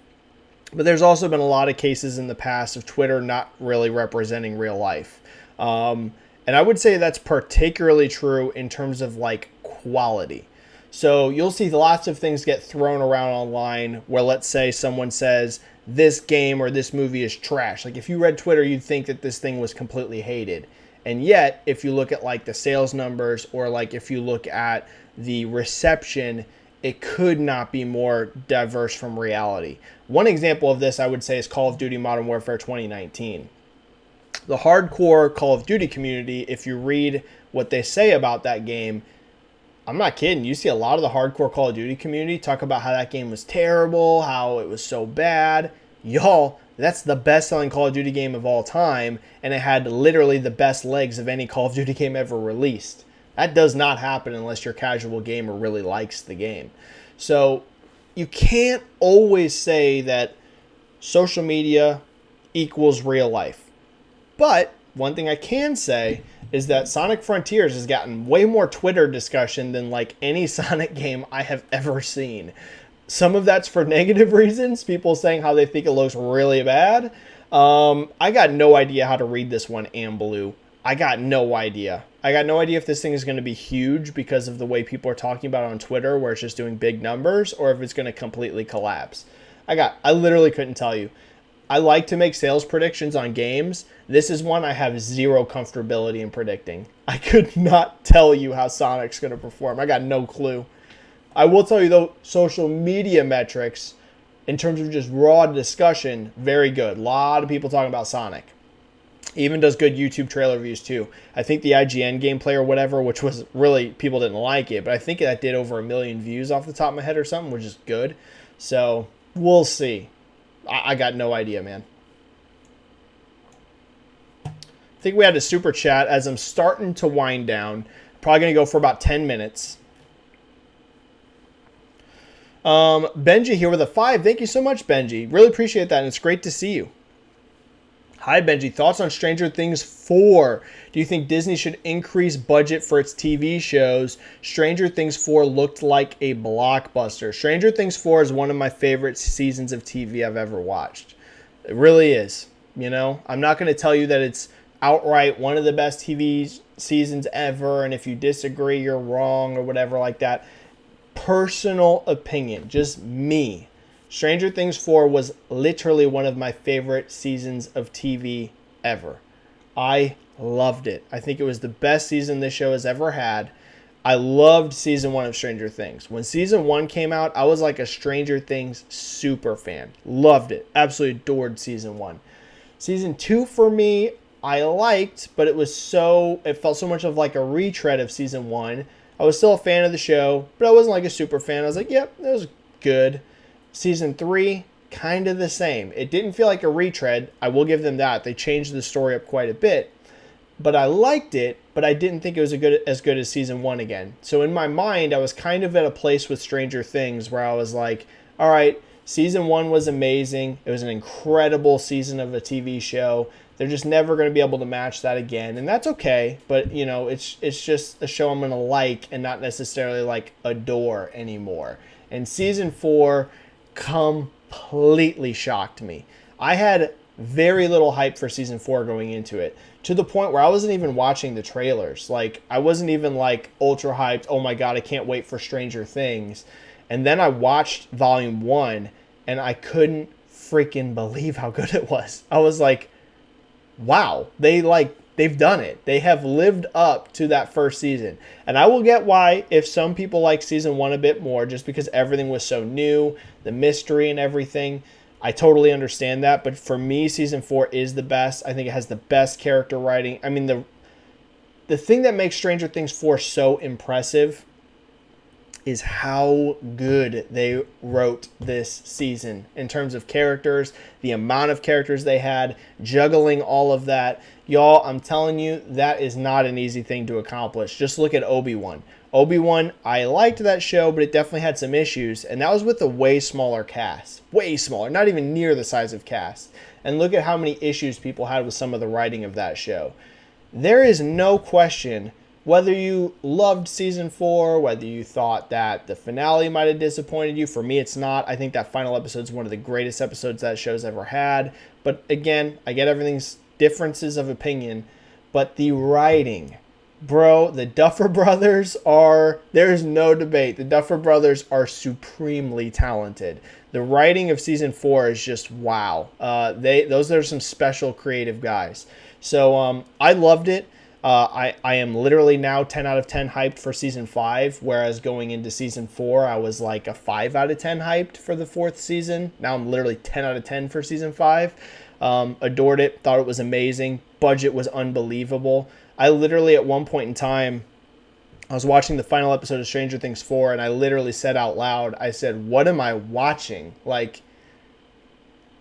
But there's also been a lot of cases in the past of Twitter not really representing real life. And I would say that's particularly true in terms of like quality. So you'll see lots of things get thrown around online where, let's say someone says this game or this movie is trash. Like if you read Twitter, you'd think that this thing was completely hated. And yet, if you look at like the sales numbers or like if you look at the reception, it could not be more diverse from reality. One example of this, I would say, is Call of Duty Modern Warfare 2019. The hardcore Call of Duty community, if you read what they say about that game, I'm not kidding. You see a lot of the hardcore Call of Duty community talk about how that game was terrible, how it was so bad. Y'all, that's the best-selling Call of Duty game of all time, and it had literally the best legs of any Call of Duty game ever released. That does not happen unless your casual gamer really likes the game. So you can't always say that social media equals real life. But one thing I can say is that Sonic Frontiers has gotten way more Twitter discussion than like any Sonic game I have ever seen. Some of that's for negative reasons, people saying how they think it looks really bad. I got no idea how to read this one, Blue. I got no idea. I got no idea if this thing is going to be huge because of the way people are talking about it on Twitter, where it's just doing big numbers, or if it's going to completely collapse. I literally couldn't tell you. I like to make sales predictions on games. This is one I have zero comfortability in predicting. I could not tell you how Sonic's going to perform. I got no clue. I will tell you, though, social media metrics, in terms of just raw discussion, very good. A lot of people talking about Sonic. Even does good YouTube trailer reviews too. I think the IGN gameplay or whatever, which was really, people didn't like it, but I think that did over 1 million views off the top of my head or something, which is good. So we'll see. I got no idea, man. I think we had a super chat as I'm starting to wind down. Probably going to go for about 10 minutes. Benji here with a 5. Thank you so much, Benji. Really appreciate that, and it's great to see you. Hi, Benji. Thoughts on Stranger Things 4? Do you think Disney should increase budget for its TV shows? Stranger Things 4 looked like a blockbuster. Stranger Things 4 is one of my favorite seasons of TV I've ever watched. It really is. You know, I'm not going to tell you that it's outright one of the best TV seasons ever, and if you disagree, you're wrong or whatever like that. Personal opinion, just me. Stranger Things 4 was literally one of my favorite seasons of TV ever. I loved it. I think it was the best season this show has ever had. I loved season 1 of Stranger Things. When season 1 came out, I was like a Stranger Things super fan. Loved it. Absolutely adored season 1. Season 2 for me, I liked, but it felt so much of like a retread of season 1. I was still a fan of the show, but I wasn't like a super fan. I was like, yep, that was good. Season 3, kind of the same. It didn't feel like a retread. I will give them that. They changed the story up quite a bit. But I liked it, but I didn't think it was as good as season 1 again. So in my mind, I was kind of at a place with Stranger Things where I was like, all right, season 1 was amazing. It was an incredible season of a TV show. They're just never going to be able to match that again. And that's okay. But, you know, it's just a show I'm going to like and not necessarily like adore anymore. And season 4 completely shocked me. I had very little hype for season 4 going into it, to the point where I wasn't even watching the trailers. Like, I wasn't even like ultra hyped. Oh my God, I can't wait for Stranger Things. And then I watched volume 1 and I couldn't freaking believe how good it was. I was like, wow, they've done it. They have lived up to that first season. And I will get why, if some people like season 1 a bit more, just because everything was so new, the mystery and everything. I totally understand that, but for me, season 4 is the best. I think it has the best character writing. I mean, the thing that makes Stranger Things 4 so impressive is how good they wrote this season in terms of characters, the amount of characters they had, juggling all of that. Y'all, I'm telling you, that is not an easy thing to accomplish. Just look at Obi-Wan. Obi-Wan, I liked that show, but it definitely had some issues, and that was with a way smaller cast. Way smaller, not even near the size of cast. And look at how many issues people had with some of the writing of that show. There is no question, whether you loved season 4, whether you thought that the finale might have disappointed you. For me, it's not. I think that final episode is one of the greatest episodes that show's ever had. But again, I get everything's differences of opinion, but the writing... Bro, the Duffer Brothers there's no debate. The Duffer Brothers are supremely talented. The writing of season 4 is just wow. Those are some special creative guys. So I loved it. I am literally now 10 out of 10 hyped for season 5, whereas going into season 4, I was like a 5 out of 10 hyped for the 4th season. Now I'm literally 10 out of 10 for season 5. Adored it, thought it was amazing. Budget was unbelievable. I literally, at one point in time, I was watching the final episode of Stranger Things 4, and I literally said out loud, I said, what am I watching? Like,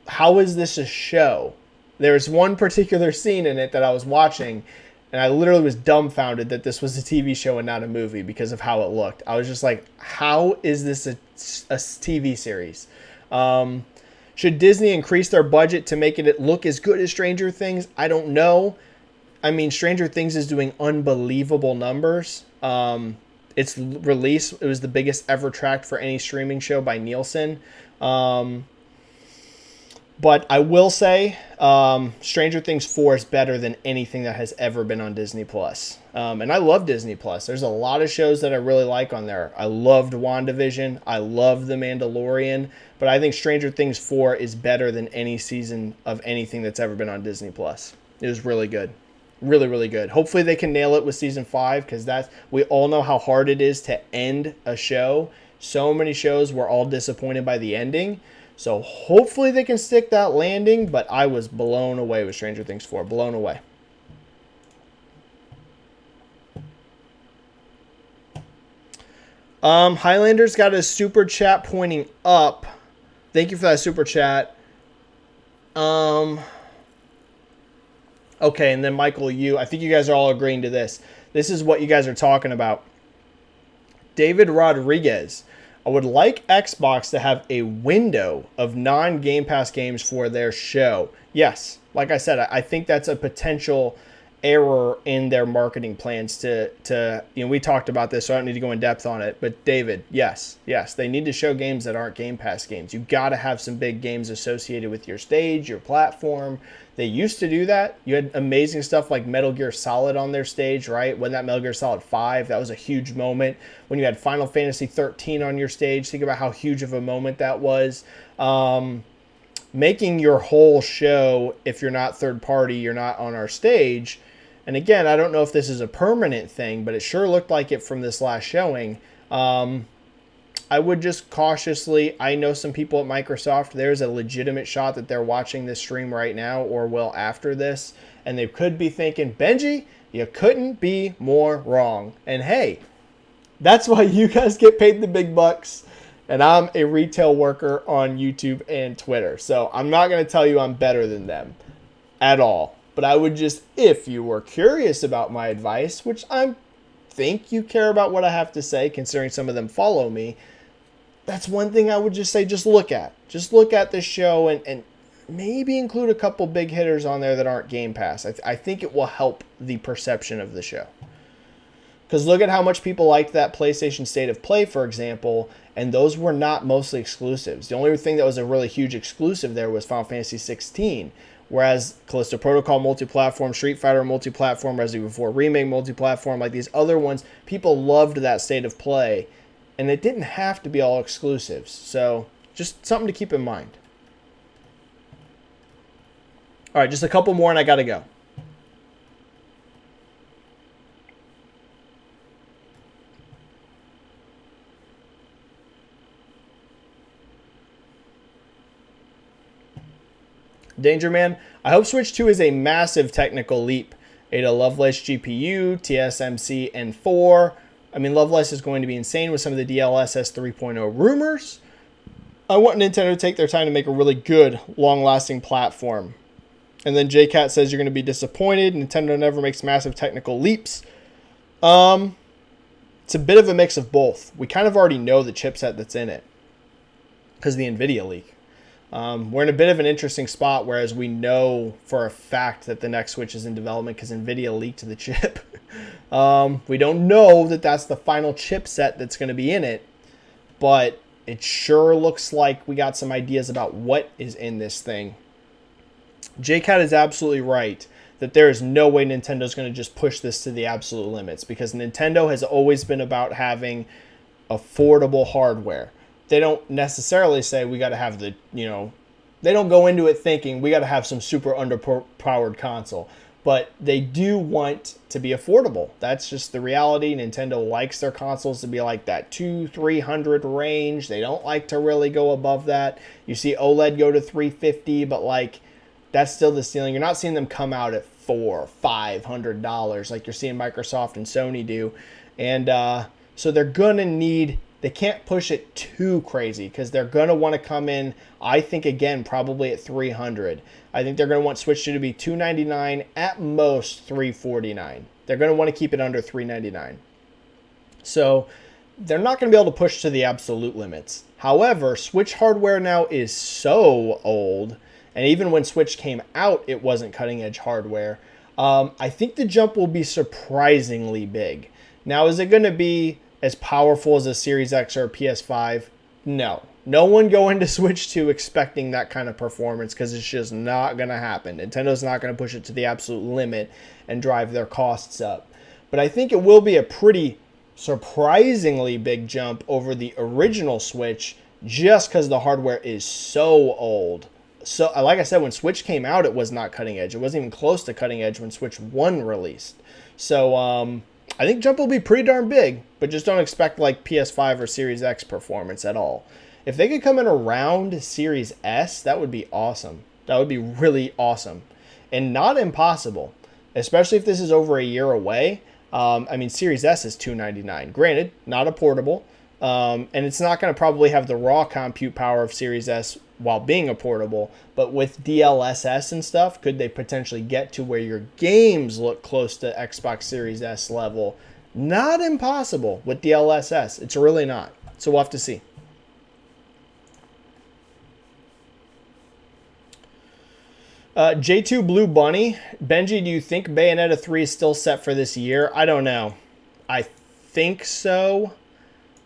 how is this a show? There's one particular scene in it that I was watching, and I literally was dumbfounded that this was a TV show and not a movie because of how it looked. I was just like, how is this a TV series? Should Disney increase their budget to make it look as good as Stranger Things? I don't know. I mean, Stranger Things is doing unbelievable numbers. Its release, it was the biggest ever tracked for any streaming show by Nielsen. But I will say, Stranger Things 4 is better than anything that has ever been on Disney+. And I love Disney+. There's a lot of shows that I really like on there. I loved WandaVision. I love The Mandalorian. But I think Stranger Things 4 is better than any season of anything that's ever been on Disney+. It was really good. Really, really good. Hopefully they can nail it with season 5, because we all know how hard it is to end a show. So many shows were all disappointed by the ending. So hopefully they can stick that landing, but I was blown away with Stranger Things 4. Blown away. Highlander's got a super chat pointing up. Thank you for that super chat. Okay, and then Michael, I think you guys are all agreeing to this. This is what you guys are talking about. David Rodriguez. I would like Xbox to have a window of non-Game Pass games for their show. Yes, like I said, I think that's a potential error in their marketing plans to we talked about this, so I don't need to go in depth on it. But David, yes, they need to show games that aren't Game Pass games. You got to have some big games associated with your stage, your platform. They used to do that. You had amazing stuff like Metal Gear Solid on their stage, right? When that Metal Gear Solid 5, that was a huge moment. When you had Final Fantasy 13 on your stage, think about how huge of a moment that was. Making your whole show, if you're not third party, you're not on our stage, And again, I don't know if this is a permanent thing, but it sure looked like it from this last showing. I would just cautiously, I know some people at Microsoft, there's a legitimate shot that they're watching this stream right now or will after this, and they could be thinking, Benji, you couldn't be more wrong. And hey, that's why you guys get paid the big bucks, and I'm a retail worker on YouTube and Twitter. So I'm not going to tell you I'm better than them at all. But I would just, if you were curious about my advice, which I think you care about what I have to say, considering some of them follow me, that's one thing I would just say, just look at. Just look at this show and maybe include a couple big hitters on there that aren't Game Pass. I think it will help the perception of the show. Because look at how much people liked that PlayStation State of Play, for example, and those were not mostly exclusives. The only thing that was a really huge exclusive there was Final Fantasy 16, whereas Callisto Protocol multi-platform, Street Fighter multi-platform, Resident Evil 4 Remake multi-platform, like these other ones, people loved that State of Play, and it didn't have to be all exclusives. So just something to keep in mind. All right, just a couple more and I got to go. Danger Man, I hope Switch 2 is a massive technical leap. Ada Lovelace GPU, TSMC N4. I mean, Lovelace is going to be insane with some of the DLSS 3.0 rumors. I want Nintendo to take their time to make a really good, long-lasting platform. And then JCat says you're going to be disappointed. Nintendo never makes massive technical leaps. It's a bit of a mix of both. We kind of already know the chipset that's in it because of the NVIDIA leak. We're in a bit of an interesting spot, whereas we know for a fact that the next Switch is in development because NVIDIA leaked the chip. We don't know that that's the final chipset that's going to be in it, but it sure looks like we got some ideas about what is in this thing. JCat is absolutely right that there is no way Nintendo's going to just push this to the absolute limits, because Nintendo has always been about having affordable hardware. They don't necessarily say we got to have the, they don't go into it thinking we got to have some super underpowered console, but they do want to be affordable. That's just the reality. Nintendo likes their consoles to be like that $200-300 range. They don't like to really go above that. You see OLED go to $350, but like that's still the ceiling. You're not seeing them come out at $400-500 like you're seeing Microsoft and Sony do. And so they're going to need, they can't push it too crazy because they're going to want to come in, I think, again, probably at $300. I think they're going to want Switch 2 to be $299, at most $349. They're going to want to keep it under $399. So they're not going to be able to push to the absolute limits. However, Switch hardware now is so old, and even when Switch came out, it wasn't cutting-edge hardware. I think the jump will be surprisingly big. Now, is it going to be as powerful as a Series X or a PS5? No. No one go into Switch 2 expecting that kind of performance because it's just not going to happen. Nintendo's not going to push it to the absolute limit and drive their costs up. But I think it will be a pretty surprisingly big jump over the original Switch just because the hardware is so old. So, like I said, when Switch came out, it was not cutting edge. It wasn't even close to cutting edge when Switch 1 released. So, I think jump will be pretty darn big, but just don't expect like PS5 or Series X performance at all. If they could come in around Series S, that would be awesome. That would be really awesome. And not impossible, especially if this is over a year away. I mean, Series S is $299. Granted, not a portable, and it's not going to probably have the raw compute power of Series S while being a portable, but with DLSS and stuff, could they potentially get to where your games look close to Xbox Series S level? Not impossible with DLSS. It's really not. So we'll have to see. J2 Blue Bunny. Benji, do you think Bayonetta 3 is still set for this year? I don't know. I think so.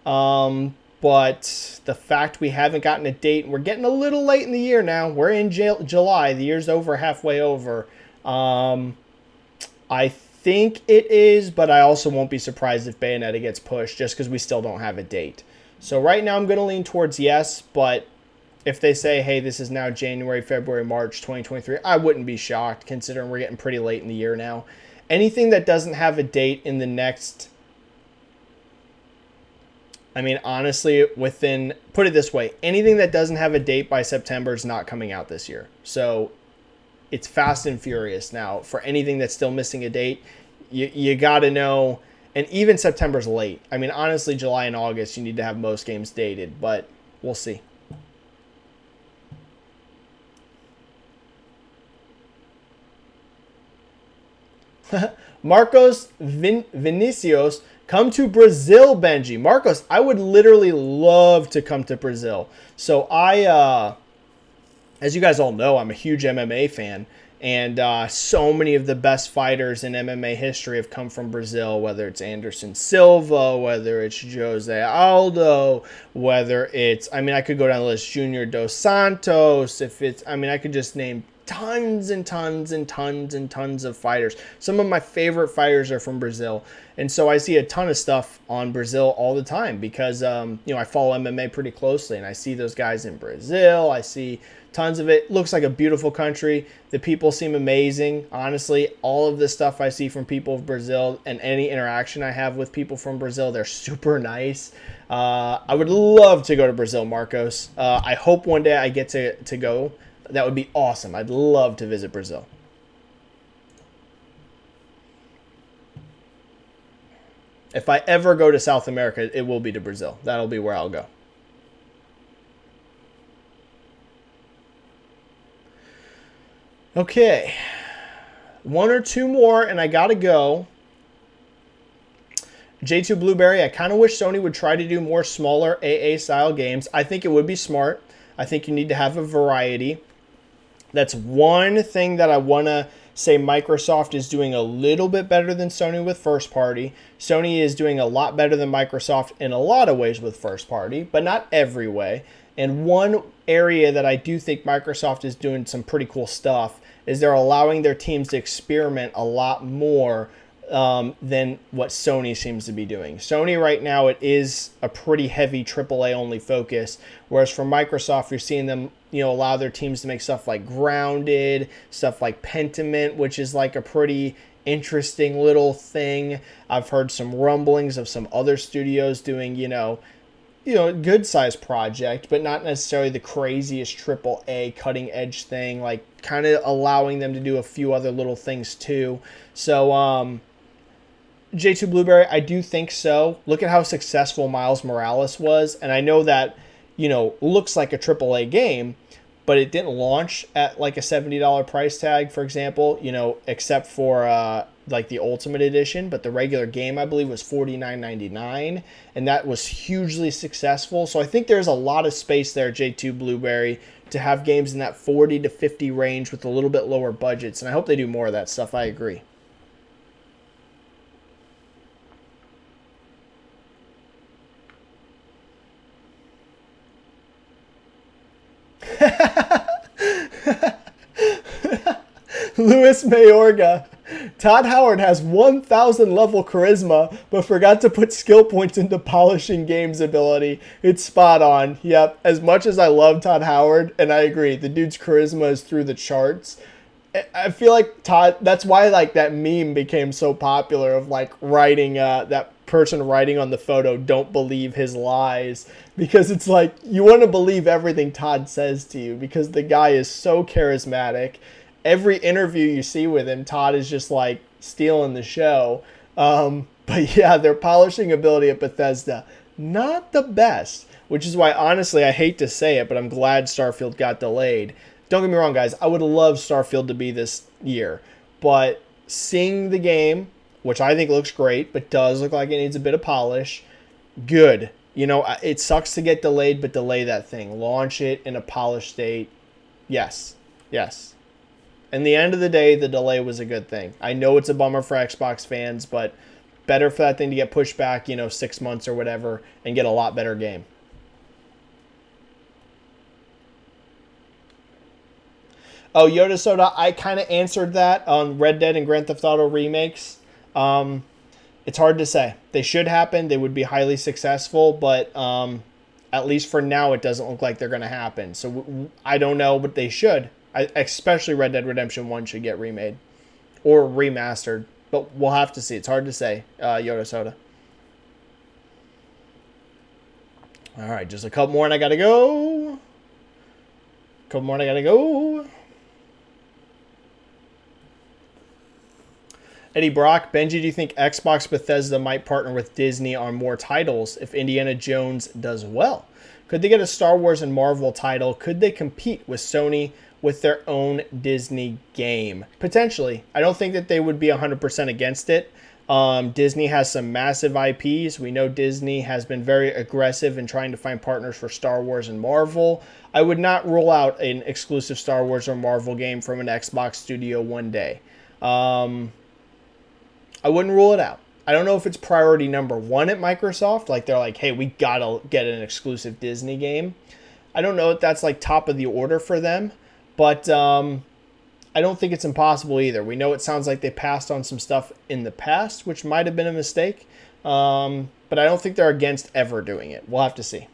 But the fact we haven't gotten a date, we're getting a little late in the year now. We're in July. The year's halfway over. I think it is, but I also won't be surprised if Bayonetta gets pushed just because we still don't have a date. So right now I'm going to lean towards yes, but if they say, hey, this is now January, February, March 2023, I wouldn't be shocked considering we're getting pretty late in the year now. anything that doesn't have a date in the next, I mean, honestly, put it this way, anything that doesn't have a date by September is not coming out this year. So it's fast and furious now. For anything that's still missing a date, you got to know, and even September's late. I mean, honestly, July and August, you need to have most games dated, but we'll see. Marcos Vinicius, come to Brazil, Benji. Marcos, I would literally love to come to Brazil. So as you guys all know, I'm a huge MMA fan. And so many of the best fighters in MMA history have come from Brazil, whether it's Anderson Silva, whether it's Jose Aldo, whether it's, I mean, I could go down the list, Junior Dos Santos, I could just name tons and tons and tons and tons of fighters. Some of my favorite fighters are from Brazil. And so I see a ton of stuff on Brazil all the time because, I follow MMA pretty closely and I see those guys in Brazil. I see tons of it. Looks like a beautiful country. The people seem amazing. Honestly, all of the stuff I see from people of Brazil and any interaction I have with people from Brazil, they're super nice. I would love to go to Brazil, Marcos. I hope one day I get to go. That would be awesome. I'd love to visit Brazil. If I ever go to South America, it will be to Brazil. That'll be where I'll go. Okay. One or two more, and I gotta go. J2 Blueberry, I kind of wish Sony would try to do more smaller AA-style games. I think it would be smart. I think you need to have a variety. That's one thing that I want to say Microsoft is doing a little bit better than Sony with first party. Sony is doing a lot better than Microsoft in a lot of ways with first party, but not every way. And one area that I do think Microsoft is doing some pretty cool stuff is they're allowing their teams to experiment a lot more than what Sony seems to be doing. Sony right now, it is a pretty heavy AAA only focus, whereas for Microsoft, you're seeing them, allow their teams to make stuff like Grounded, stuff like Pentiment, which is like a pretty interesting little thing. I've heard some rumblings of some other studios doing, a good sized project, but not necessarily the craziest AAA cutting edge thing, like kind of allowing them to do a few other little things too. So, J2 Blueberry, I do think so. Look at how successful Miles Morales was. And I know that, looks like a AAA game, but it didn't launch at like a $70 price tag, for example, except for like the Ultimate Edition. But the regular game, I believe, was $49.99. And that was hugely successful. So I think there's a lot of space there, J2 Blueberry, to have games in that 40 to 50 range with a little bit lower budgets. And I hope they do more of that stuff. I agree. Luis Mayorga. Todd Howard has 1,000 level charisma, but forgot to put skill points into polishing games ability. It's spot on. Yep. As much as I love Todd Howard, and I agree, the dude's charisma is through the charts. I feel like Todd, that's why like that meme became so popular of like writing, that person writing on the photo, don't believe his lies, because it's like you want to believe everything Todd says to you because the guy is so charismatic. Every interview you see with him, Todd is just like stealing the show. But yeah, their polishing ability at Bethesda, not the best, which is why honestly I hate to say it, but I'm glad Starfield got delayed. Don't get me wrong, guys. I would love Starfield to be this year, but seeing the game, which I think looks great, but does look like it needs a bit of polish, good. It sucks to get delayed, but delay that thing. Launch it in a polished state. Yes. In the end of the day, the delay was a good thing. I know it's a bummer for Xbox fans, but better for that thing to get pushed back, 6 months or whatever, and get a lot better game. Oh, Yoda Soda, I kind of answered that on Red Dead and Grand Theft Auto remakes. It's hard to say. They should happen. They would be highly successful, but at least for now, it doesn't look like they're going to happen. So I don't know, but they should. Especially Red Dead Redemption 1 should get remade or remastered. but we'll have to see. It's hard to say, Yoda Soda. All right, just a couple more and I got to go. Eddie Brock, Benji, do you think Xbox Bethesda might partner with Disney on more titles if Indiana Jones does well? Could they get a Star Wars and Marvel title? Could they compete with Sony with their own Disney game? Potentially. I don't think that they would be 100% against it. Disney has some massive IPs. We know Disney has been very aggressive in trying to find partners for Star Wars and Marvel. I would not rule out an exclusive Star Wars or Marvel game from an Xbox studio one day. I wouldn't rule it out. I don't know if it's priority number one at Microsoft. Like they're like, hey, we gotta get an exclusive Disney game. I don't know if that's like top of the order for them, but I don't think it's impossible either. We know it sounds like they passed on some stuff in the past, which might have been a mistake, but I don't think they're against ever doing it. We'll have to see.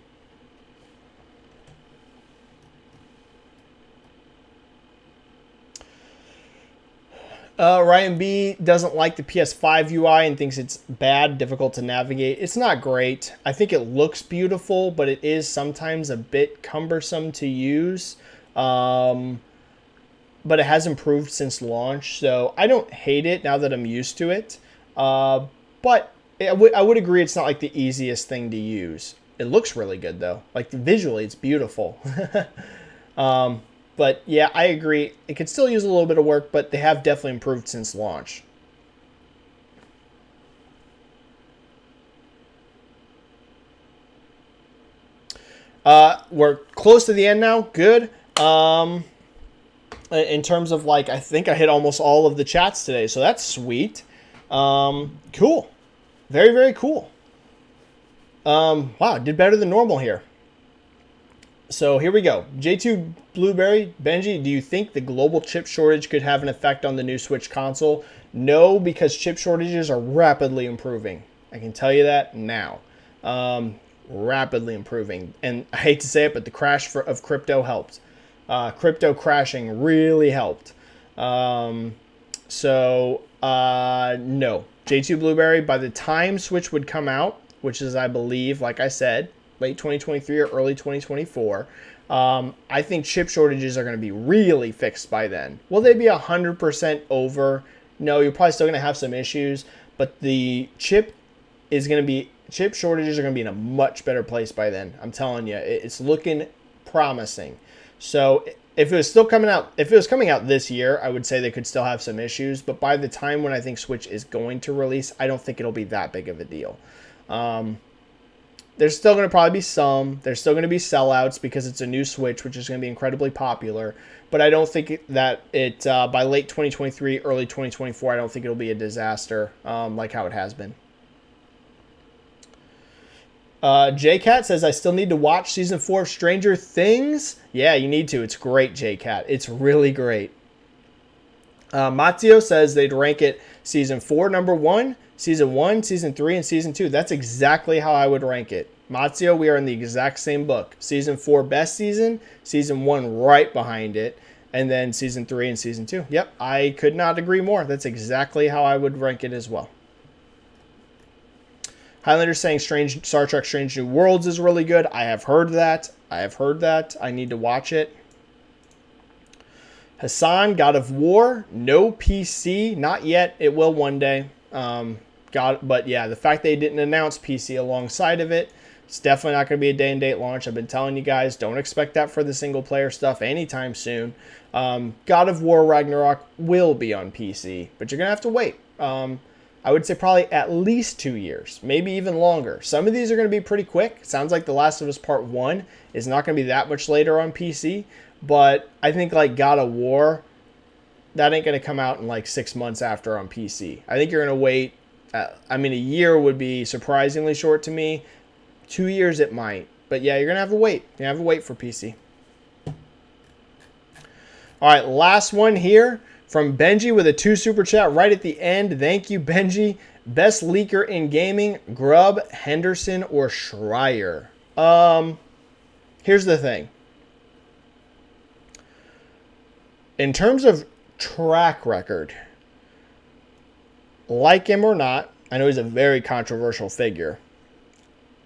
Ryan B doesn't like the PS5 UI and thinks it's bad, difficult to navigate. It's not great. I think it looks beautiful, but it is sometimes a bit cumbersome to use. But it has improved since launch, so I don't hate it now that I'm used to it. But I would agree it's not like the easiest thing to use. It looks really good though. Like visually, it's beautiful. But yeah, I agree. It could still use a little bit of work, but they have definitely improved since launch. We're close to the end now. Good. In terms of like, I think I hit almost all of the chats today, so that's sweet. Cool. Very, very cool. Wow, I did better than normal here. So here we go. J2 Blueberry, Benji, do you think the global chip shortage could have an effect on the new Switch console? No, because chip shortages are rapidly improving. I can tell you that now. Rapidly improving. And I hate to say it, but the crash of crypto helped. Crypto crashing really helped. No. J2 Blueberry, by the time Switch would come out, which is, I believe, like I said, late 2023 or early 2024, I think chip shortages are going to be really fixed by then. Will they be 100% over? No, you're probably still going to have some issues, but the chip shortages are going to be in a much better place by then. I'm telling you, it's looking promising. So if it was coming out this year, I would say they could still have some issues. But by the time when I think Switch is going to release, I don't think it'll be that big of a deal. There's still going to probably be some. There's still going to be sellouts because it's a new Switch, which is going to be incredibly popular. But I don't think that it by late 2023, early 2024, I don't think it'll be a disaster like how it has been. JCat says, I still need to watch Season 4 of Stranger Things. Yeah, you need to. It's great, JCat. It's really great. Matteo says they'd rank it Season 4, number 1, Season 1, Season 3, and Season 2. That's exactly how I would rank it. Matteo, we are in the exact same book. Season 4, best season. Season 1, right behind it. And then Season 3 and Season 2. Yep, I could not agree more. That's exactly how I would rank it as well. Highlander saying Star Trek Strange New Worlds is really good. I have heard that. I need to watch it. Hassan, God of War, no PC, not yet. It will one day. But yeah, the fact they didn't announce PC alongside of it, it's definitely not going to be a day and date launch. I've been telling you guys, don't expect that for the single player stuff anytime soon. God of War Ragnarok will be on PC, but you're going to have to wait. I would say probably at least 2 years, maybe even longer. Some of these are going to be pretty quick. Sounds like The Last of Us Part 1 is not going to be that much later on PC, but I think like God of War, that ain't going to come out in like 6 months after on PC. I think you're going to wait. A year would be surprisingly short to me. 2 years it might. But yeah, you're going to have to wait. You're going to have to wait for PC. All right, last one here. From Benji with a 2 super chat right at the end. Thank you, Benji. Best leaker in gaming, Grubb, Henderson, or Schreier? Here's the thing. In terms of track record, like him or not, I know he's a very controversial figure.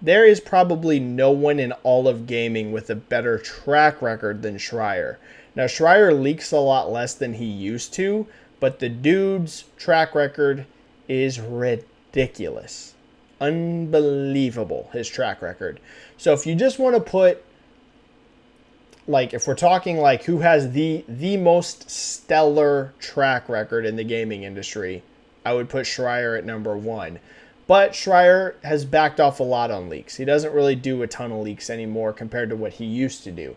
There is probably no one in all of gaming with a better track record than Schreier. Now, Schreier leaks a lot less than he used to, but the dude's track record is ridiculous. Unbelievable, his track record. So if you just want to put, like, if we're talking like who has the most stellar track record in the gaming industry, I would put Schreier at number 1. But Schreier has backed off a lot on leaks. He doesn't really do a ton of leaks anymore compared to what he used to do.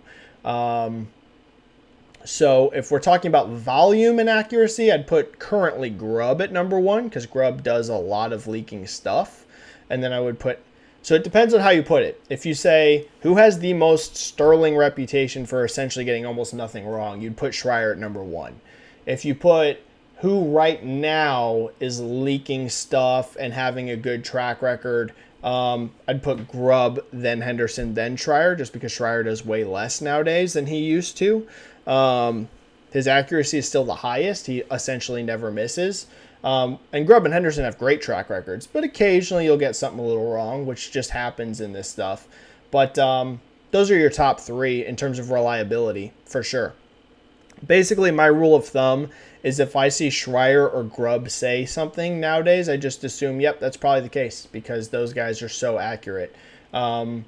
So if we're talking about volume and accuracy, I'd put currently Grub at number 1 because Grub does a lot of leaking stuff. And then I would put, so it depends on how you put it. If you say who has the most sterling reputation for essentially getting almost nothing wrong, you'd put Schreier at number 1. If you put who right now is leaking stuff and having a good track record, I'd put Grub, then Henderson, then Schreier, just because Schreier does way less nowadays than he used to. His accuracy is still the highest. He essentially never misses. And Grubb and Henderson have great track records, but occasionally you'll get something a little wrong, which just happens in this stuff. But those are your top 3 in terms of reliability, for sure. Basically, my rule of thumb is if I see Schreier or Grubb say something nowadays, I just assume, yep, that's probably the case because those guys are so accurate. Henderson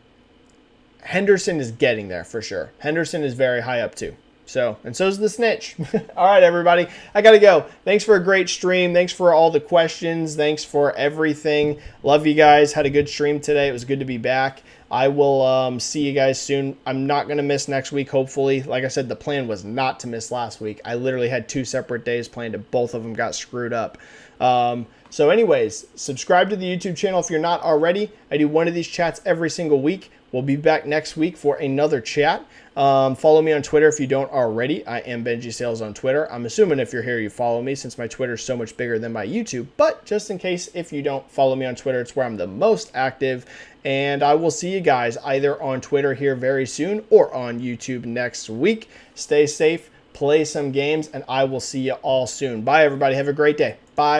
is getting there for sure. Henderson is very high up too. So is the snitch. All right, everybody, I got to go. Thanks for a great stream. Thanks for all the questions. Thanks for everything. Love you guys. Had a good stream today. It was good to be back. I will see you guys soon. I'm not going to miss next week, hopefully. Like I said, the plan was not to miss last week. I literally had 2 separate days planned and both of them got screwed up. So anyways, subscribe to the YouTube channel if you're not already. I do one of these chats every single week. We'll be back next week for another chat. Follow me on Twitter if you don't already. I am Benji-Sales on Twitter. I'm assuming if you're here, you follow me since my Twitter is so much bigger than my YouTube. But just in case, if you don't follow me on Twitter, it's where I'm the most active. And I will see you guys either on Twitter here very soon or on YouTube next week. Stay safe, play some games, and I will see you all soon. Bye, everybody. Have a great day. Bye.